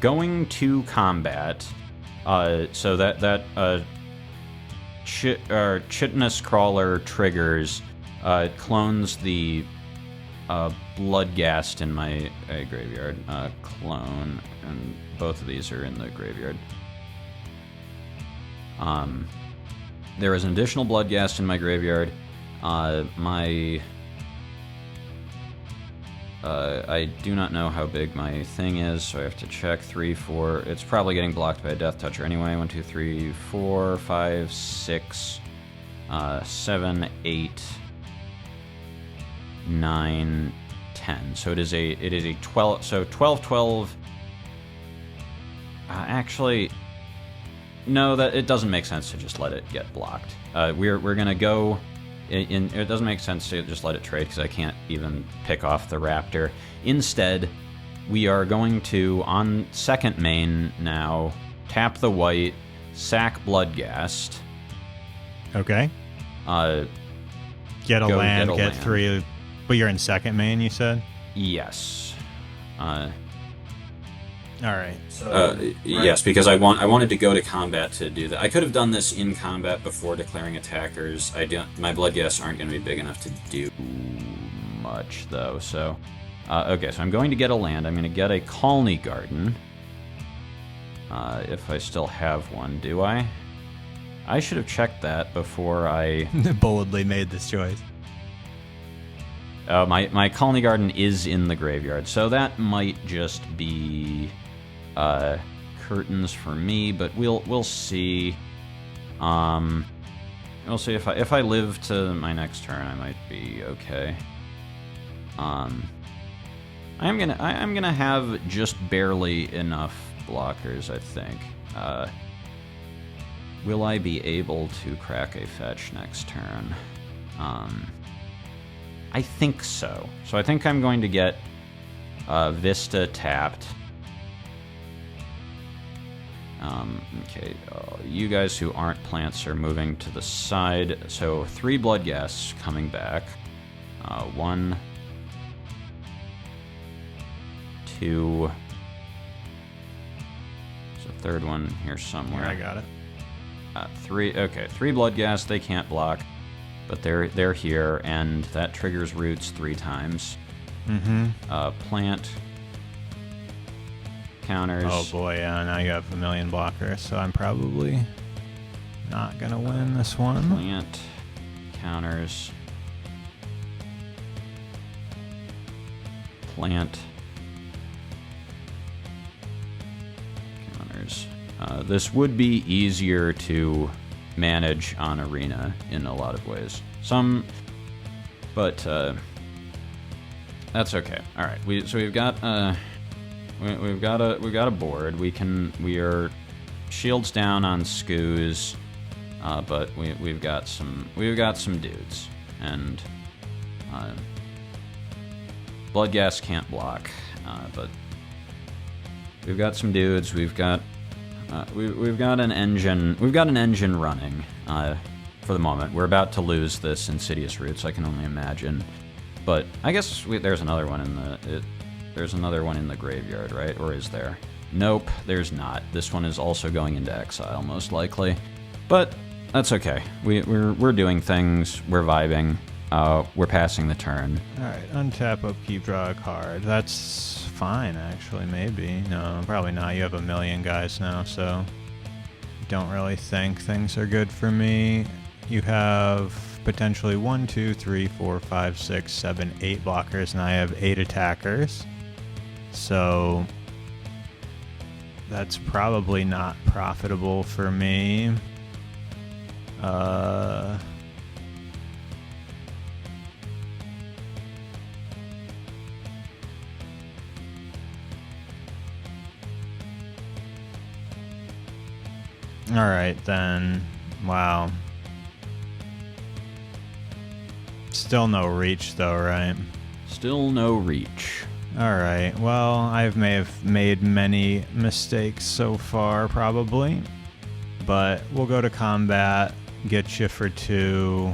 going to combat. So that Chitinous Crawler triggers, clones the Bloodghast in my graveyard. Clone, and both of these are in the graveyard. There is an additional Bloodghast in my graveyard. I do not know how big my thing is, so I have to check. 3, 4. It's probably getting blocked by a Death Toucher anyway. 1, 2, 3, 4, 5, 6, 7, 8, 9, 10. So it is a 12. So 12, 12. Actually, no, that it doesn't make sense to just let it get blocked. We're gonna go. It doesn't make sense to just let it trade because I can't even pick off the Raptor. Instead, we are going to, on second main now, tap the white, sack Bloodghast. Okay. Get a land, get 3. But you're in second main, you said? Yes. All right. Yes, because I wanted to go to combat to do that. I could have done this in combat before declaring attackers. My Bloodghasts aren't going to be big enough to do much, though. So, okay, so I'm going to get a land. I'm going to get a Colony Garden. If I still have one, do I? I should have checked that before I... boldly made this choice. My colony garden is in the graveyard, so that might just be curtains for me, but we'll see. We'll see if I live to my next turn, I might be okay. I'm gonna have just barely enough blockers, I think. Will I be able to crack a fetch next turn? I think so. So I think I'm going to get Vista tapped. Okay, you guys who aren't plants are moving to the side. So 3 blood gas coming back. 1, 2. There's a third one here somewhere. I got it. 3. Okay, 3 blood gas. They can't block, but they're here, and that triggers roots 3 times. Plant counters. Oh boy, yeah, now you have a million blockers, so I'm probably not gonna win this one. Plant counters. Plant counters. This would be easier to manage on Arena in a lot of ways. But that's okay. All right, we've got a board. We are shields down on Skoos, but we've got some dudes, and blood gas can't block, but we've got some dudes. We've got an engine running for the moment. We're about to lose this insidious roots, I can only imagine, but I guess there's another one in the. There's another one in the graveyard, right? Or is there? Nope, there's not. This one is also going into exile, most likely. But that's okay. We're doing things. We're vibing. We're passing the turn. All right, untap, upkeep, draw a card. That's fine, actually. Maybe. No, probably not. You have a million guys now, so don't really think things are good for me. You have potentially 1, 2, 3, 4, 5, 6, 7, 8 blockers, and I have 8 attackers. So that's probably not profitable for me. Alright then. Wow. Still no reach though, right? Still no reach. Alright, well, may have made many mistakes so far, probably. But we'll go to combat, get you for 2,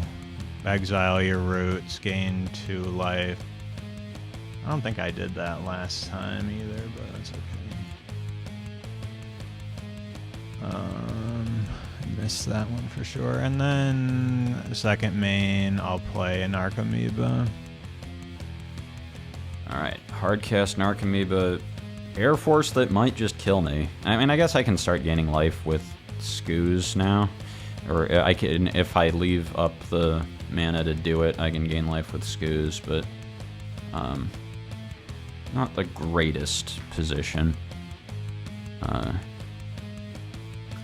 exile your roots, gain 2 life. I don't think I did that last time either, but that's okay. I missed that one for sure. And then second main, I'll play an Archamoeba. Alright, hardcast Narcomoeba. Air Force that might just kill me. I mean, I guess I can start gaining life with Skoos now. Or I can, if I leave up the mana to do it, I can gain life with Skoos, but not the greatest position.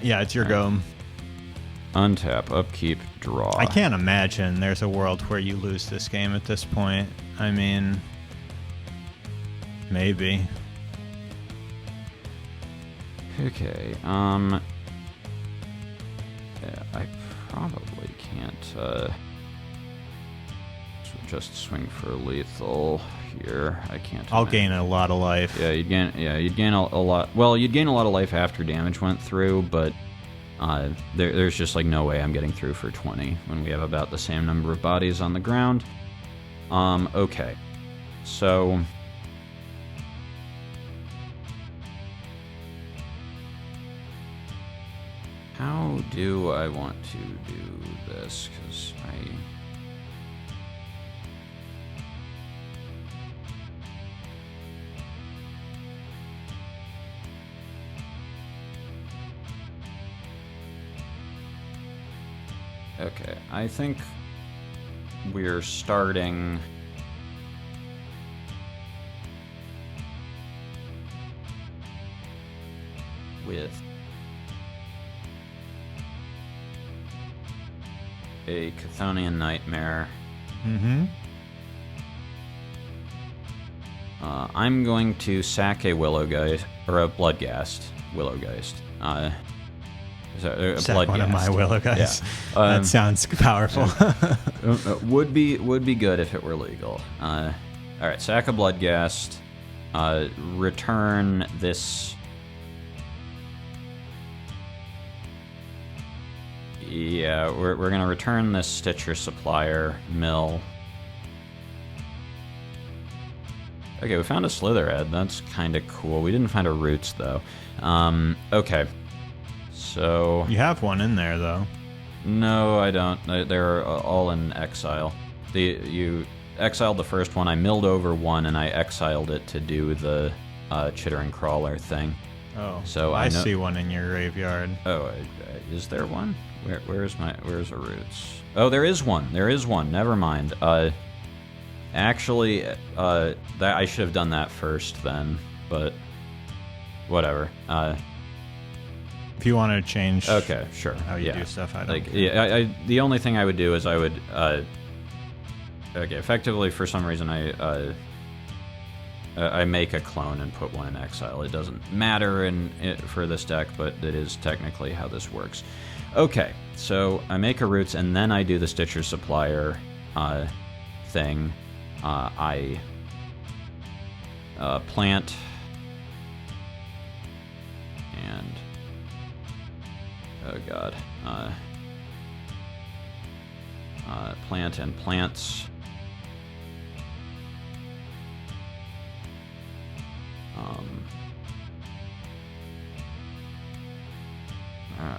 Yeah, it's your go. Untap, upkeep, draw. I can't imagine there's a world where you lose this game at this point. I mean, maybe. Okay, yeah, I probably can't, just swing for lethal here. I can't. I'll gain a lot of life. Yeah, you'd gain a lot. Well, you'd gain a lot of life after damage went through, but there's just like no way I'm getting through for 20 when we have about the same number of bodies on the ground. Okay, so how do I want to do this? Because Okay, I think we're starting with a Chthonian Nightmare. Mm-hmm. I'm going to sack a Willowgeist, or a Bloodghast Willowgeist. Sack one of my Willowgeists. Yeah. That sounds powerful. Would be good if it were legal. All right, sack a Bloodghast. Return this. Yeah, we're gonna return this Stitcher Supplier mill. Okay, we found a Slitherhead. That's kind of cool. We didn't find a Roots though. Okay, so You have one in there though. no, I don't. They're all in exile. You exiled the first one. I milled over one, and I exiled it to do the Chittering Crawler thing. Oh, So I know- see one in your graveyard. Oh, is there one? Where's a Roots? Oh, there is one. There is one. Never mind. Actually, that I should have done that first then, but whatever. If you want to change Okay, sure. how you yeah. do stuff, I don't Like, care. yeah, the only thing I would do is I would, okay, effectively for some reason I make a clone and put one in exile. It doesn't matter for this deck, but it is technically how this works. Okay, so I make a Roots and then I do the Stitcher Supplier thing. I plant and oh god, plant and plants.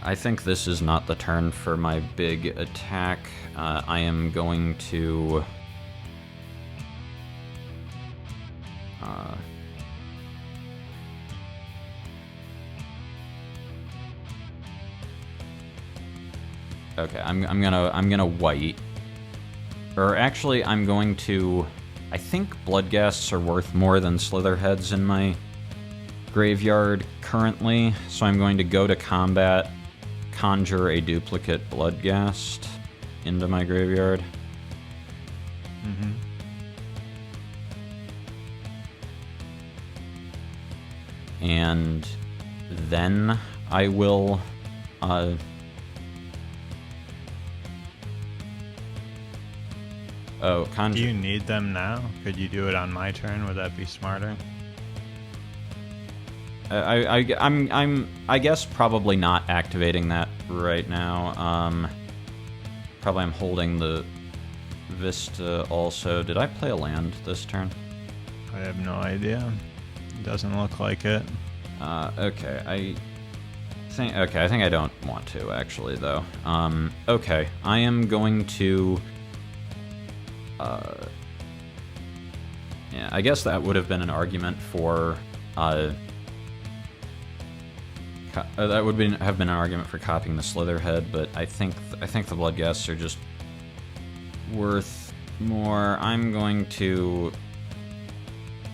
I think this is not the turn for my big attack. I am going to okay, I'm gonna white. Or actually I'm going to, I think Bloodghasts are worth more than Slitherheads in my graveyard currently, so I'm going to go to combat, conjure a duplicate Bloodghast into my graveyard. Mm-hmm. And then I will Do conjure. you need them now? Could you do it on my turn? Would that be smarter? I guess probably not activating that right now. Probably I'm holding the Vista also. Did I play a land this turn? I have no idea. Doesn't look like it. Okay, I think I don't want to actually though. Okay, I am going to. Yeah, I guess that would have been an argument for. That would have been an argument for copying the Slitherhead, but I think the Bloodghasts are just worth more. I'm going to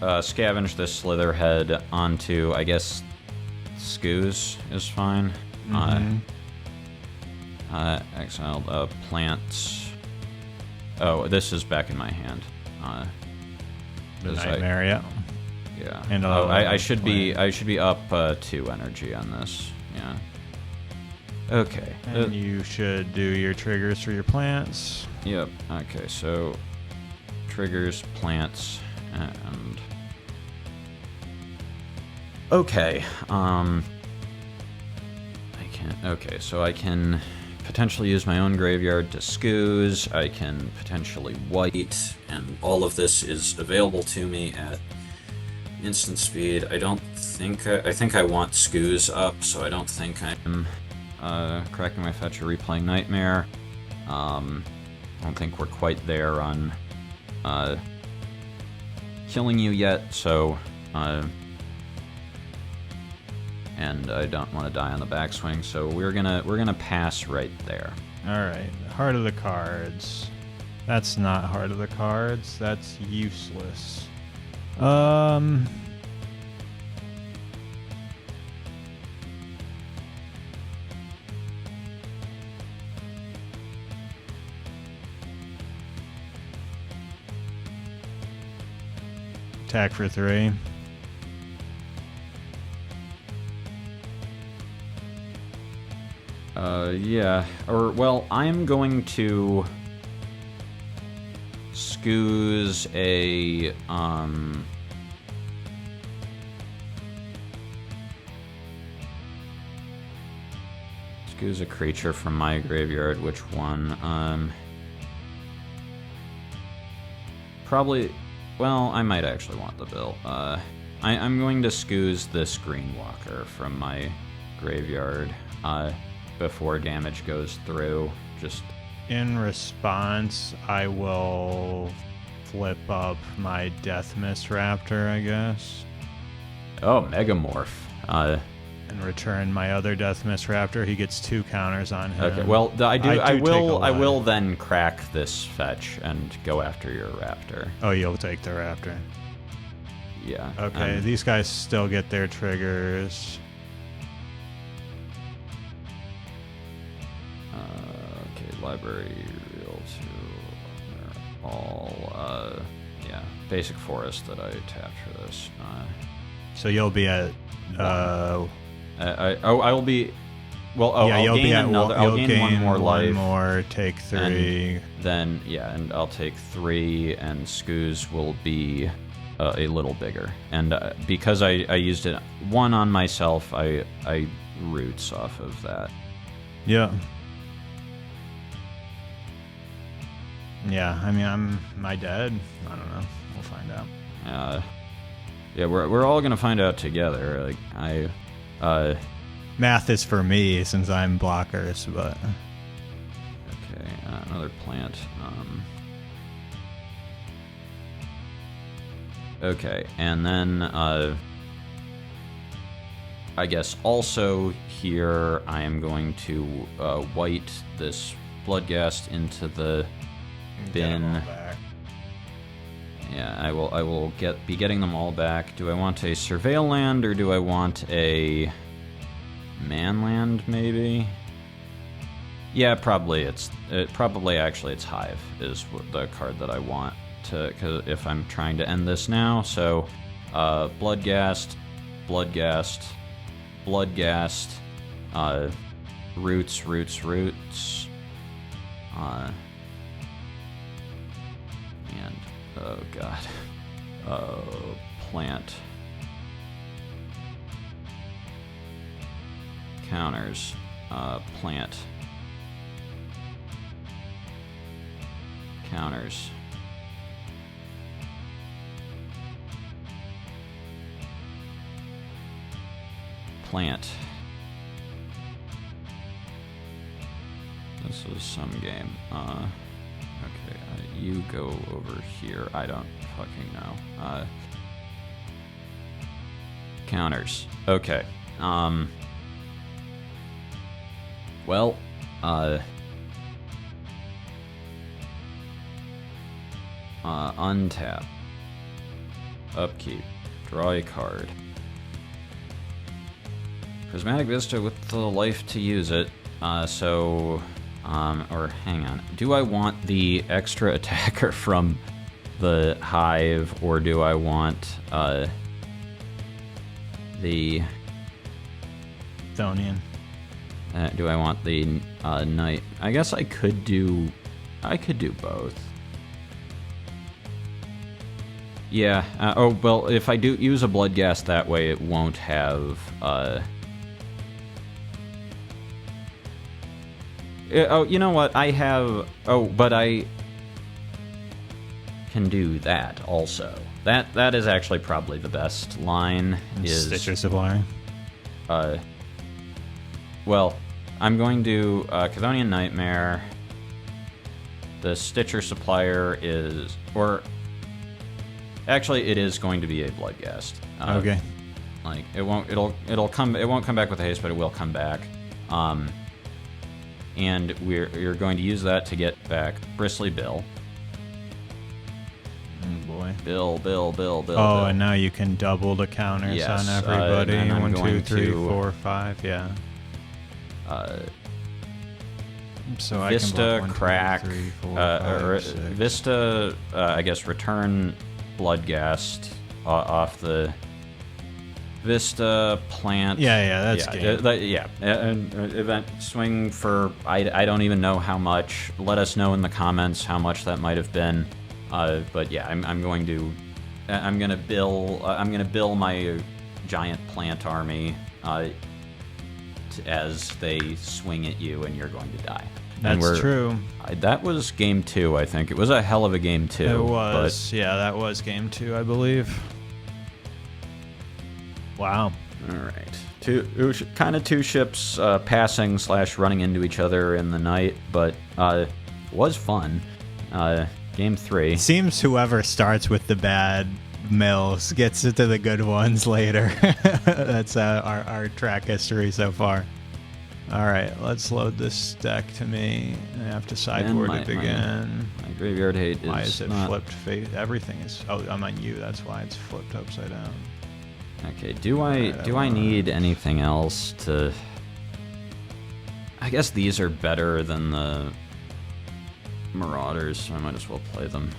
scavenge this Slitherhead onto, I guess, Skoos is fine. Mhm. Exiled plants. Oh, this is back in my hand. The 'cause nightmare, yeah. Yeah. And I should be up 2 energy on this. Yeah. Okay. And you should do your triggers for your plants. Yep. Okay. So triggers, plants, and okay. I can. Okay. So I can potentially use my own graveyard to Skoos. I can potentially white, and all of this is available to me at instant speed. I think I want Skoos up, so I don't think I'm cracking my fetch or replaying Nightmare. I don't think we're quite there on killing you yet, so and I don't want to die on the backswing, so we're gonna pass right there. Alright, Heart of the Cards. That's not Heart of the Cards. That's useless. Attack for 3. Yeah. Or, well, I'm going to scoos a, scoos a creature from my graveyard. Which one? Probably, well, I might actually want the bill. I'm going to scoos this Greenwalker from my graveyard, before damage goes through. Just In response, I will flip up my Deathmist Raptor, I guess, oh, Megamorph. and return my other Deathmist Raptor. He gets 2 counters on him. Okay. Well, I take a will life. then crack this fetch and go after your Raptor. Oh, you'll take the Raptor. Yeah. Okay, these guys still get their triggers. Okay, library, real 2. They're all, yeah, basic forest that I tapped for this. So you'll be at... I will be... Well, yeah, I'll you'll gain be at another. you'll I'll gain gain one more life. more, take 3. And then, yeah, and I'll take 3, and scoos will be a little bigger. And because I used it 1 on myself, I roots off of that. Yeah. Yeah, I mean, am I dead? I don't know. We'll find out. Yeah, we're all gonna find out together. Like Math is for me since I'm blockers, but okay, another plant. Okay, and then I guess also here I am going to white this Bloodghast into the bin. Yeah, I will be getting them all back. Do I want a surveil land or do I want a man land maybe? Yeah, probably it's Hive is the card that I want to, cause if I'm trying to end this now. So Bloodghast, Bloodghast, Bloodghast, roots, and oh god, plant, counters, plant, counters, plant. This is some game. Okay, you go over here. I don't fucking know. Counters. Okay. Well, untap. Upkeep. Draw a card. Prismatic Vista with the life to use it. Or hang on. Do I want the extra attacker from the Hive, or do I want the Thonian. Do I want the Knight? I guess I could do both. Yeah. Oh well, if I do use a Bloodghast that way, it won't have. Oh, you know what? I have. Oh, but I can do that also. That is actually probably the best line. Is Stitcher Supplier. Well, I'm going to Chthonian Nightmare. The Stitcher Supplier is, or actually, it is going to be a Bloodghast. Okay. Like it won't. It'll come. It won't come back with haste, but it will come back. And you're going to use that to get back Bristly Bill. Oh boy. Bill. Oh, Bill. and now you can double the counters Yes, on everybody. and I'm 1, 2, going 3, to- 4, 5. Yeah. So I can Vista, block 1, 2, crack, 3, 4, 5, or 6. Vista, I guess return Bloodghast off the Vista plant. Yeah, that's game. And event swing for I don't even know how much. Let us know in the comments how much that might have been. But yeah, I'm gonna bill my giant plant army as they swing at you, and you're going to die. That's true. That was game 2, I think. It was a hell of a game 2. It was. Yeah, that was game 2, I believe. Wow. All right. Two ships passing / running into each other in the night, but was fun. Game 3. It seems whoever starts with the bad mills gets to the good ones later. That's our track history so far. All right, let's load this deck to me. I have to sideboard it again. My graveyard hate is. Why is it flipped? Everything is. Oh, I'm on you. That's why it's flipped upside down. Okay. Do I need anything else to? I guess these are better than the Marauders, so I might as well play them.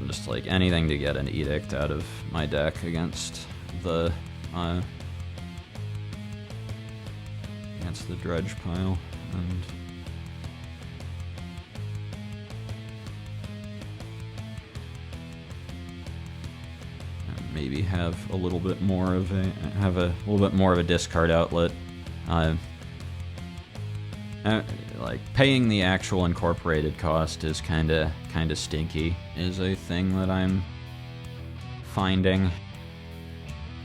Just anything to get an edict out of my deck against the dredge pile, and maybe have a little bit more of a discard outlet. Paying the actual incorporated cost is kind of stinky, is a thing that I'm finding.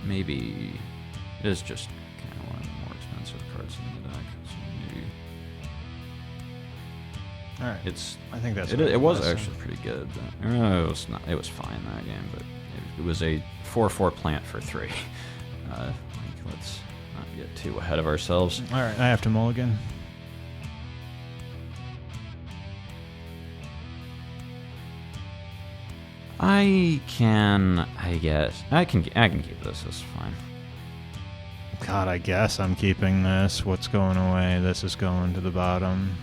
Maybe it is just kind of one of the more expensive cards in the deck. So maybe. All right. I think that's. It was actually pretty good. It was not. It was fine that game, but it was a 4/4 plant for 3. Let's not get too ahead of ourselves. All right, I have to mulligan. I guess I can keep this. This is fine. God, I guess I'm keeping this. What's going away? This is going to the bottom.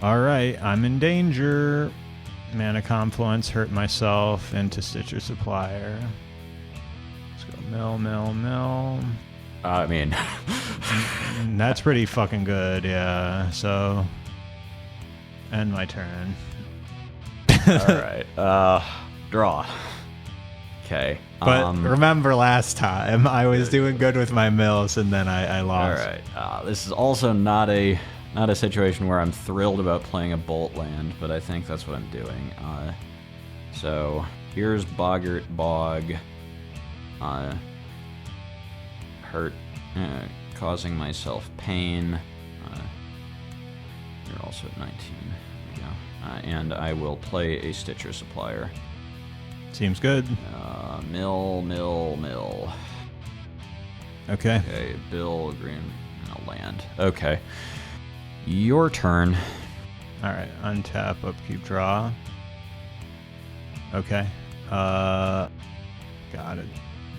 All right, I'm in danger. Mana Confluence, hurt myself into Stitcher Supplier. Let's go mill. I mean, that's pretty fucking good, yeah. So, end my turn. All right. Draw. Okay. But remember last time, I was doing good with my mills, and then I lost. All right. This is also not a situation where I'm thrilled about playing a bolt land, but I think that's what I'm doing. So here's Boggart Bog. Hurt, causing myself pain. You're also at 19. There we go. And I will play a Stitcher Supplier. Seems good. Mill. Okay. Okay, Bill, green, and a land. Okay. Your turn. Alright, untap, upkeep, draw. Okay. God, it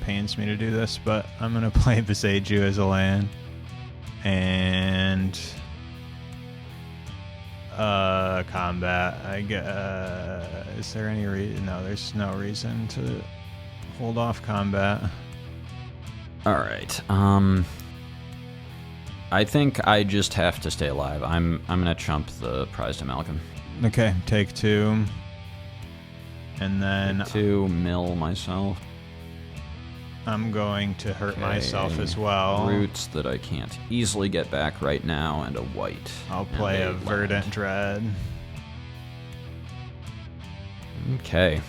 pains me to do this, but I'm going to play Viseju as a land. And... combat. I guess. Is there any reason? No, there's no reason to hold off combat. Alright, I think I just have to stay alive. I'm gonna chump the prized amalgam. Okay, take 2. And then... Take 2, mill myself. I'm going to hurt myself as well. Roots that I can't easily get back right now, and a white. I'll play a Verdant Dread. Okay.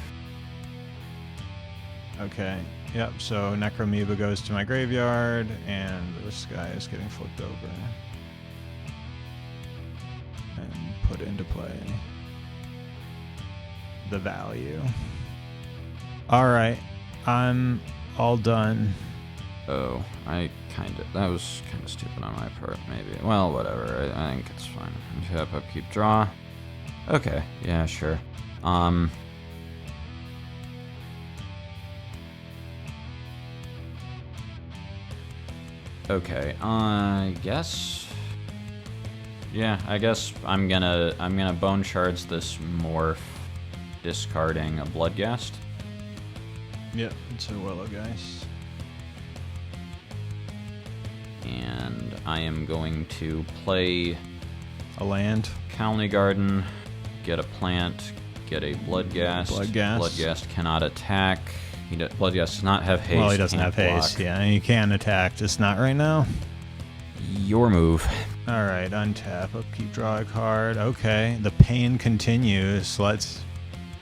Okay. Yep, so Necromoeba goes to my graveyard, and this guy is getting flipped over. And put into play the value. Alright, I'm all done. Oh, that was kind of stupid on my part, maybe. Well, whatever, I think it's fine. Tap, upkeep, draw. Okay, yeah, sure. Okay, I guess... Yeah, I guess I'm gonna bone shards this morph, discarding a Bloodghast. Yep, it's a Willow Geist. And I am going to play A land. Colony Garden, get a plant, get a Bloodghast. Bloodghast cannot attack. Bloodghast does not have haste. Well, he doesn't have haste. Yeah, he can attack, just not right now. Your move. All right, untap, upkeep, draw a card. Okay, the pain continues. Let's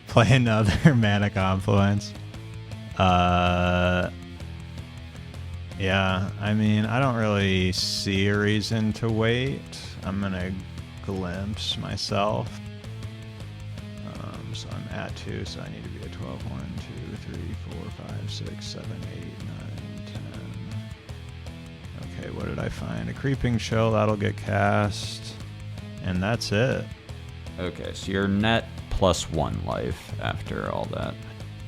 play another Mana Confluence. Yeah, I mean, I don't really see a reason to wait. I'm gonna glimpse myself. So I'm at 2, so I need to be at 12. 1, 2, 3, 4, 5, 6, 7, 8, 9, 10. Okay, what did I find? A Creeping Chill, that'll get cast. And that's it. Okay, so you're net +1 life after all that,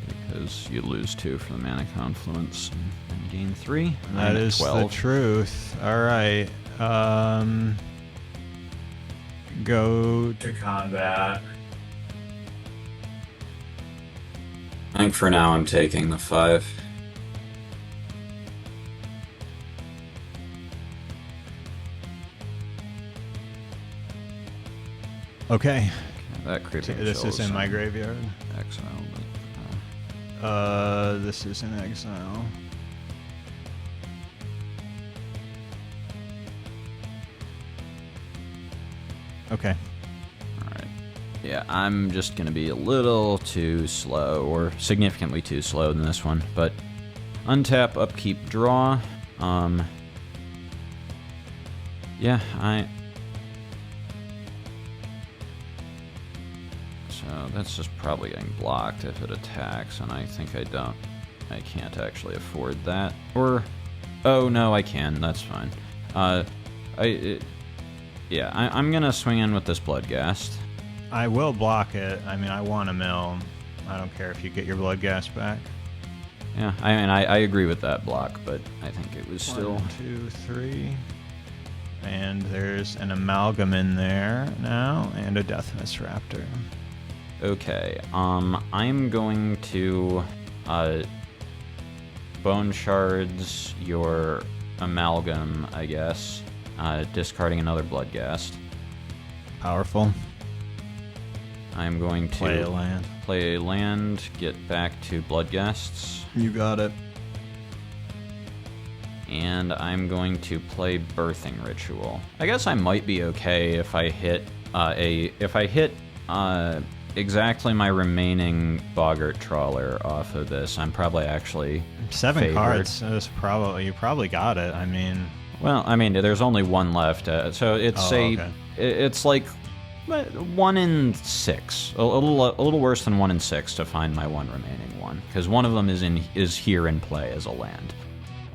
because you lose 2 for the Mana Confluence and gain 3. That is 12. The truth. All right. Go to combat. I think for now I'm taking the 5. Okay. That creeping This is in my graveyard. Exile. This is in exile. Okay. Alright. Yeah, I'm just gonna be a little too slow, or significantly too slow than this one, but untap, upkeep, draw. Yeah, so that's just probably getting blocked if it attacks, and I think I can't actually afford that. Or, oh no, I can, that's fine. Yeah, I'm gonna swing in with this Bloodghast. I will block it. I mean, I want a mill. I don't care if you get your Bloodghast back. Yeah, I mean, I agree with that block, but I think it was still... 1, 2, 3. And there's an Amalgam in there now, and a Deathmist Raptor. Okay, I'm going to Bone Shards your Amalgam, I guess, discarding another Bloodghast. Powerful. I'm going to play a land, get back to Bloodghasts. You got it. And I'm going to play Birthing Ritual. I guess I might be okay if I hit exactly my remaining Boggart Trawler off of this. I'm probably actually 7 favored. cards. You probably got it. I mean, well, I mean, there's only 1 left, so it's it's like 1 in 6, a little worse than 1 in 6 to find my one remaining one, because one of them is here in play as a land.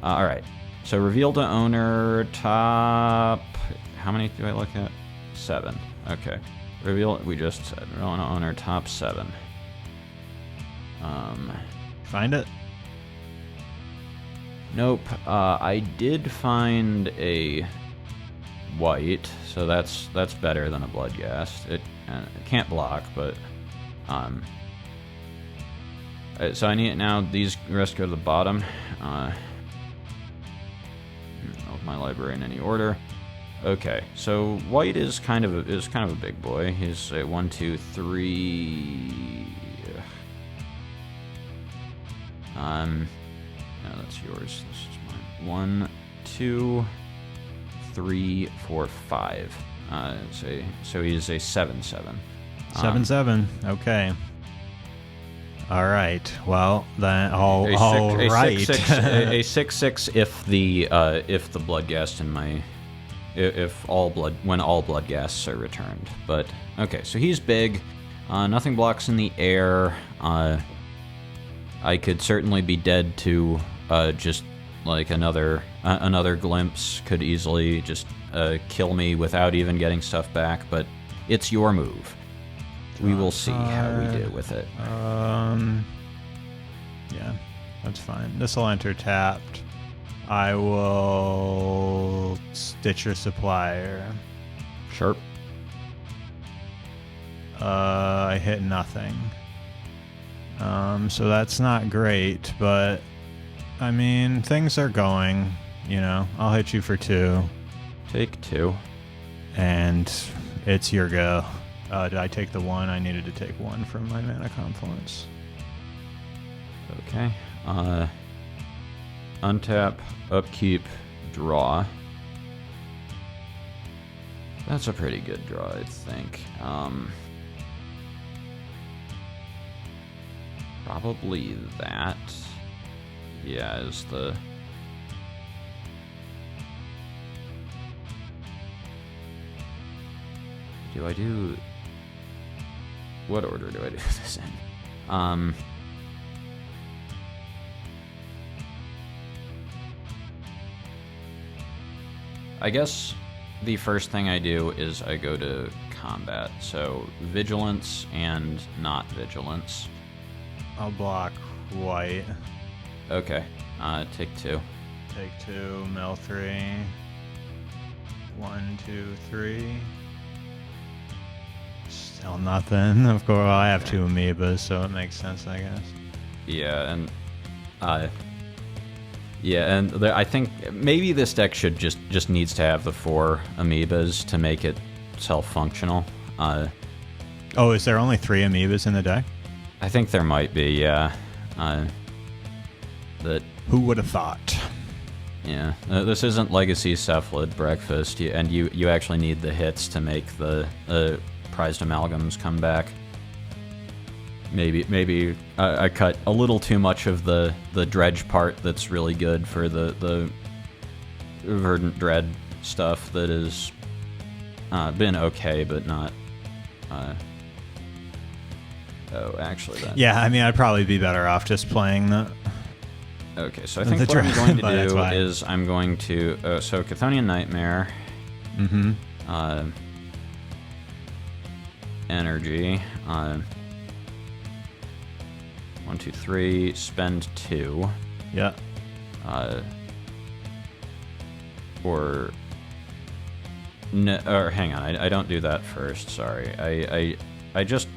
All right. So reveal to owner top. How many do I look at? 7. Okay. Reveal. We just said reveal to owner top 7. find it. Nope. I did find a white, so that's better than a Bloodghast. It can't block, but so I need now. These rest go to the bottom. My library in any order. Okay, so white is kind of a big boy. He's a 1, 2, 3. No, that's yours. This is mine. 1, 2, 3, 4, 5. So he's a 7/7. 7/7. Okay. All right. Well, then all right. A 6/6 if the Bloodghast in my when all Bloodghasts are returned. But okay, so he's big. Nothing blocks in the air. I could certainly be dead to just like another glimpse could easily just kill me without even getting stuff back. But it's your move. We will see how we do with it. Yeah, that's fine. This will enter tapped. I will Stitcher Supplier. Sharp. I hit nothing. So that's not great, but I mean, things are going, you know. I'll hit you for 2. Take 2. And it's your go. Did I take the 1? I needed to take 1 from my mana confluence. Okay. Untap, upkeep, draw. That's a pretty good draw, I think. Probably that. Yeah, is the... Do I do... What order do I do this in? I guess the first thing I do is I go to combat. So vigilance and not vigilance. I'll block white. Okay. Take 2. Take 2, mill 3. 1, 2, 3. Still nothing. Of course, I have 2 amoebas, so it makes sense, I guess. Yeah, and I think maybe this deck should just needs to have the 4 amoebas to make it self-functional. Oh, is there only 3 amoebas in the deck? I think there might be, yeah. Who would have thought? Yeah, this isn't Legacy Cephalid Breakfast, and you actually need the hits to make the prized amalgams come back. Maybe I cut a little too much of the dredge part that's really good for the Verdant Dread stuff that has been okay, but not... Oh, actually, then. Yeah, I mean, I'd probably be better off just playing the... Okay, so I think what I'm going to do is I'm going to... so Chthonian Nightmare. Mm-hmm. Energy. 1, 2, 3. Spend 2. Yeah. Or... No, or hang on, I don't do that first, sorry. I just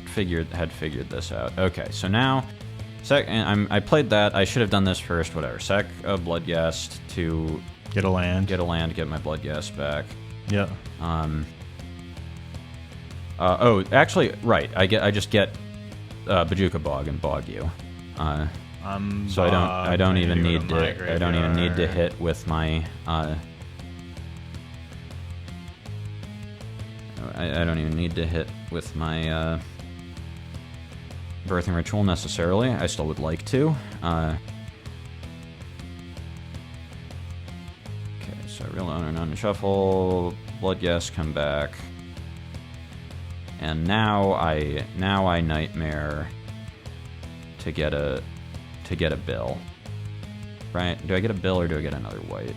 had figured this out. Okay, so now, I played that. I should have done this first. Whatever. Sack a Bloodghast to get a land. Get my Bloodghast back. Yeah. Oh, actually, right. I just get Bajuka Bog and bog you. So I don't even need to hit with my. I don't even need to hit with my Birthing Ritual necessarily. I still would like to. Okay, so Real Owner, non-shuffle, Bloodghast come back. And now I Nightmare to get a bill. Right? Do I get a bill or do I get another white?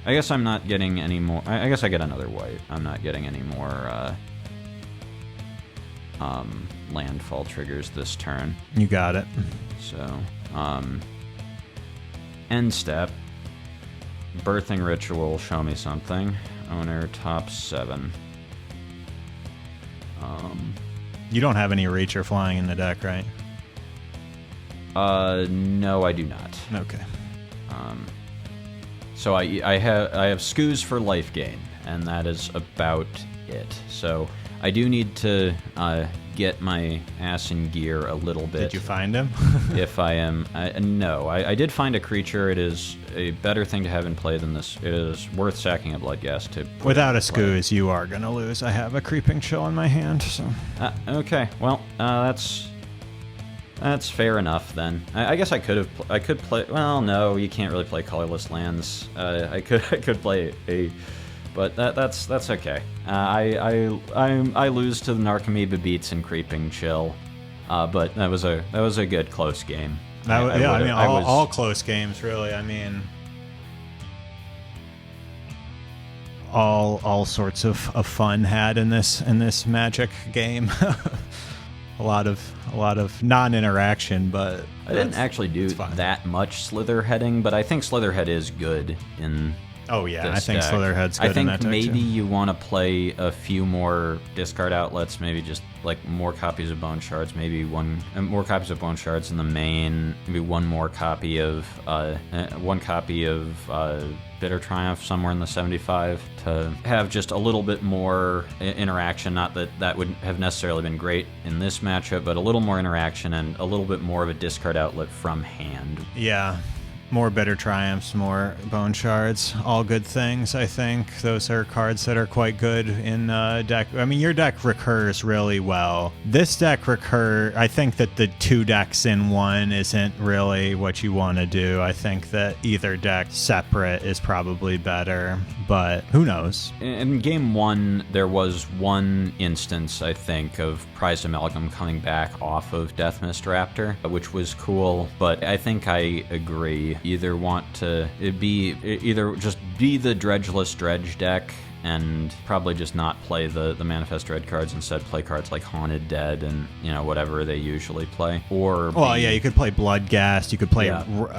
I guess I'm not getting any more. I guess I get another white. I'm not getting any more landfall triggers this turn. You got it. So, end step. Birthing Ritual, show me something. Owner, top 7. You don't have any reach or flying in the deck, right? No, I do not. Okay. So I have Skoos for life gain, and that is about it. So I do need to get my ass in gear a little bit. Did you find him? If I am... no, I did find a creature. It is a better thing to have in play than this. It is worth sacking a Bloodghast to... Without a Skoos, you are going to lose. I have a Creeping Chill in my hand, so... Okay, well, that's fair enough then. I guess I could play. Well, no, you can't really play colorless lands. I could play a, but that's okay. I lose to the Narcomoeba Beats and Creeping Chill, but that was a good close game. All close games really. I mean, all sorts of fun had in this Magic game. A lot of non-interaction, but I didn't actually do that much Slitherheading, but I think Slitherhead is good in Oh yeah, I this think deck. Slitherhead's good I think in that deck maybe too. you want to play a few more discard outlets, maybe just like more copies of Bone Shards, maybe more copies of Bone Shards in the main, maybe one copy of Bitter Triumph somewhere in the 75 to have just a little bit more interaction. Not that would have necessarily been great in this matchup, but a little more interaction and a little bit more of a discard outlet from hand. Yeah. More Bitter Triumphs, more Bone Shards, all good things, I think. Those are cards that are quite good in deck. I mean, your deck recurs really well. This deck I think that the 2 decks in one isn't really what you want to do. I think that either deck separate is probably better, but who knows? In game 1, there was one instance, I think, of Prized Amalgam coming back off of Deathmist Raptor, which was cool, but I think I agree. Either just be the dredgeless Dredge deck and probably just not play the Manifest Dread cards, instead play cards like Haunted Dead and, whatever they usually play. Yeah, you could play Bloodghast, you could play,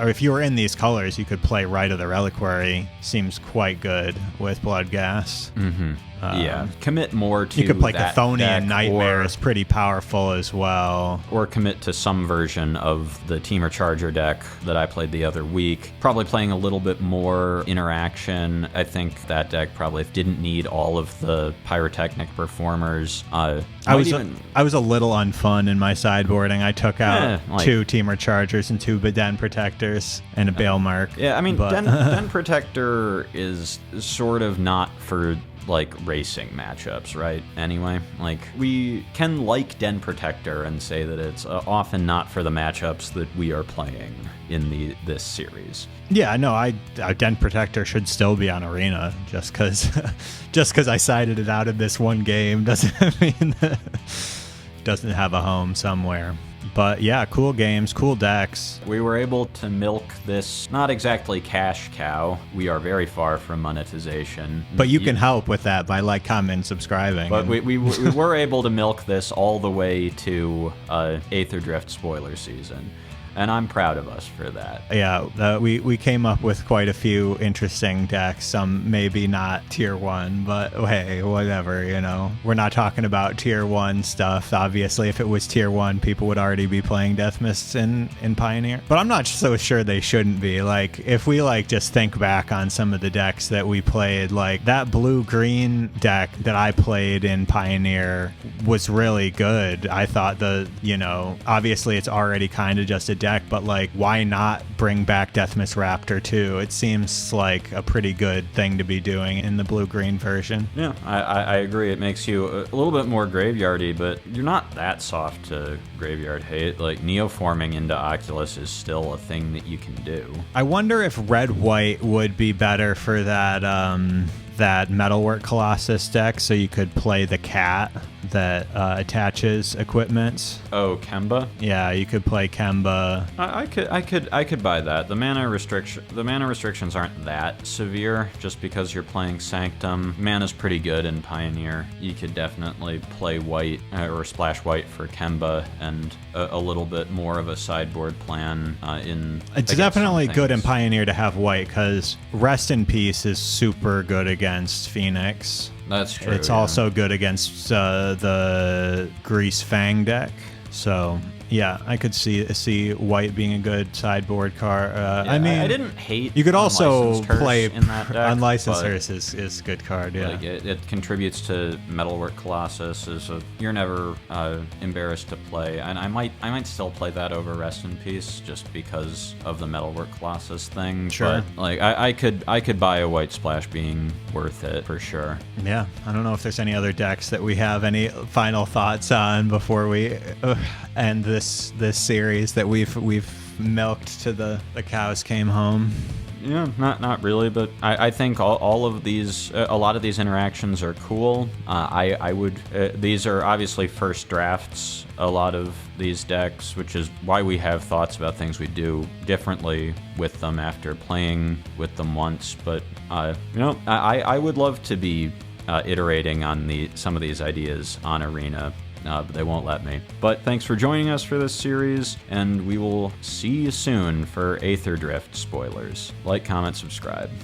if you were in these colors, you could play Rite of the Reliquary. Seems quite good with Bloodghast. Mm-hmm. Commit more to you could play that Chthonian deck, Nightmare is pretty powerful as well. Or commit to some version of the Teamer Charger deck that I played the other week. Probably playing a little bit more interaction. I think that deck probably didn't need all of the Pyrotechnic Performers. I was a little unfun in my sideboarding. I took out 2 Teamer Chargers and 2 Den Protectors and a Bale Mark. Yeah, I mean, Den Protector is sort of not for like racing matchups, right? Anyway, like we can like Den Protector and say that it's often not for the matchups that we are playing in this series. Yeah, no, Den Protector should still be on Arena. Just because I sided it out in this one game doesn't mean that it doesn't have a home somewhere. But yeah, cool games, cool decks. We were able to milk this, not exactly cash cow. We are very far from monetization. But you can help with that by comment, and subscribing. But we were able to milk this all the way to Aether Drift spoiler season. And I'm proud of us for that. Yeah, we came up with quite a few interesting decks. Some maybe not tier 1, but hey, whatever, We're not talking about tier 1 stuff. Obviously, if it was tier 1, people would already be playing Deathmists in Pioneer. But I'm not so sure they shouldn't be. Like, if we just think back on some of the decks that we played, like that blue-green deck that I played in Pioneer was really good. I thought obviously it's already kind of just a deck, but why not bring back Deathmist Raptor too? It seems like a pretty good thing to be doing in the blue-green version. Yeah, I agree. It makes you a little bit more graveyardy, but you're not that soft to graveyard hate. Like, neoforming into Oculus is still a thing that you can do. I wonder if red-white would be better for that Metalwork Colossus deck, so you could play the cat that attaches equipments. Oh, Kemba? Yeah, you could play Kemba. I could buy that. The mana restrictions aren't that severe just because you're playing Sanctum. Mana's pretty good in Pioneer. You could definitely play white or splash white for Kemba and a little bit more of a sideboard plan It's definitely good in Pioneer to have white because Rest in Peace is super good against Phoenix. That's true. It's also good against the Grease Fang deck. So yeah, I could see white being a good sideboard card. I mean, I didn't hate. You could also play in that deck. Unlicensed Hearse is a good card. Yeah, it contributes to Metalwork Colossus. You're never embarrassed to play, and I might still play that over Rest in Peace just because of the Metalwork Colossus thing. Sure. But I could buy a white splash being worth it for sure. Yeah, I don't know if there's any other decks that we have any final thoughts on before we end this series that we've milked to the cows came home. Yeah, not really, but I think all of these, a lot of these interactions are cool. I would, these are obviously first drafts, a lot of these decks, which is why we have thoughts about things we do differently with them after playing with them once. But, I would love to be iterating on some of these ideas on Arena. But they won't let me. But thanks for joining us for this series, and we will see you soon for Aether Drift spoilers. Like, comment, subscribe.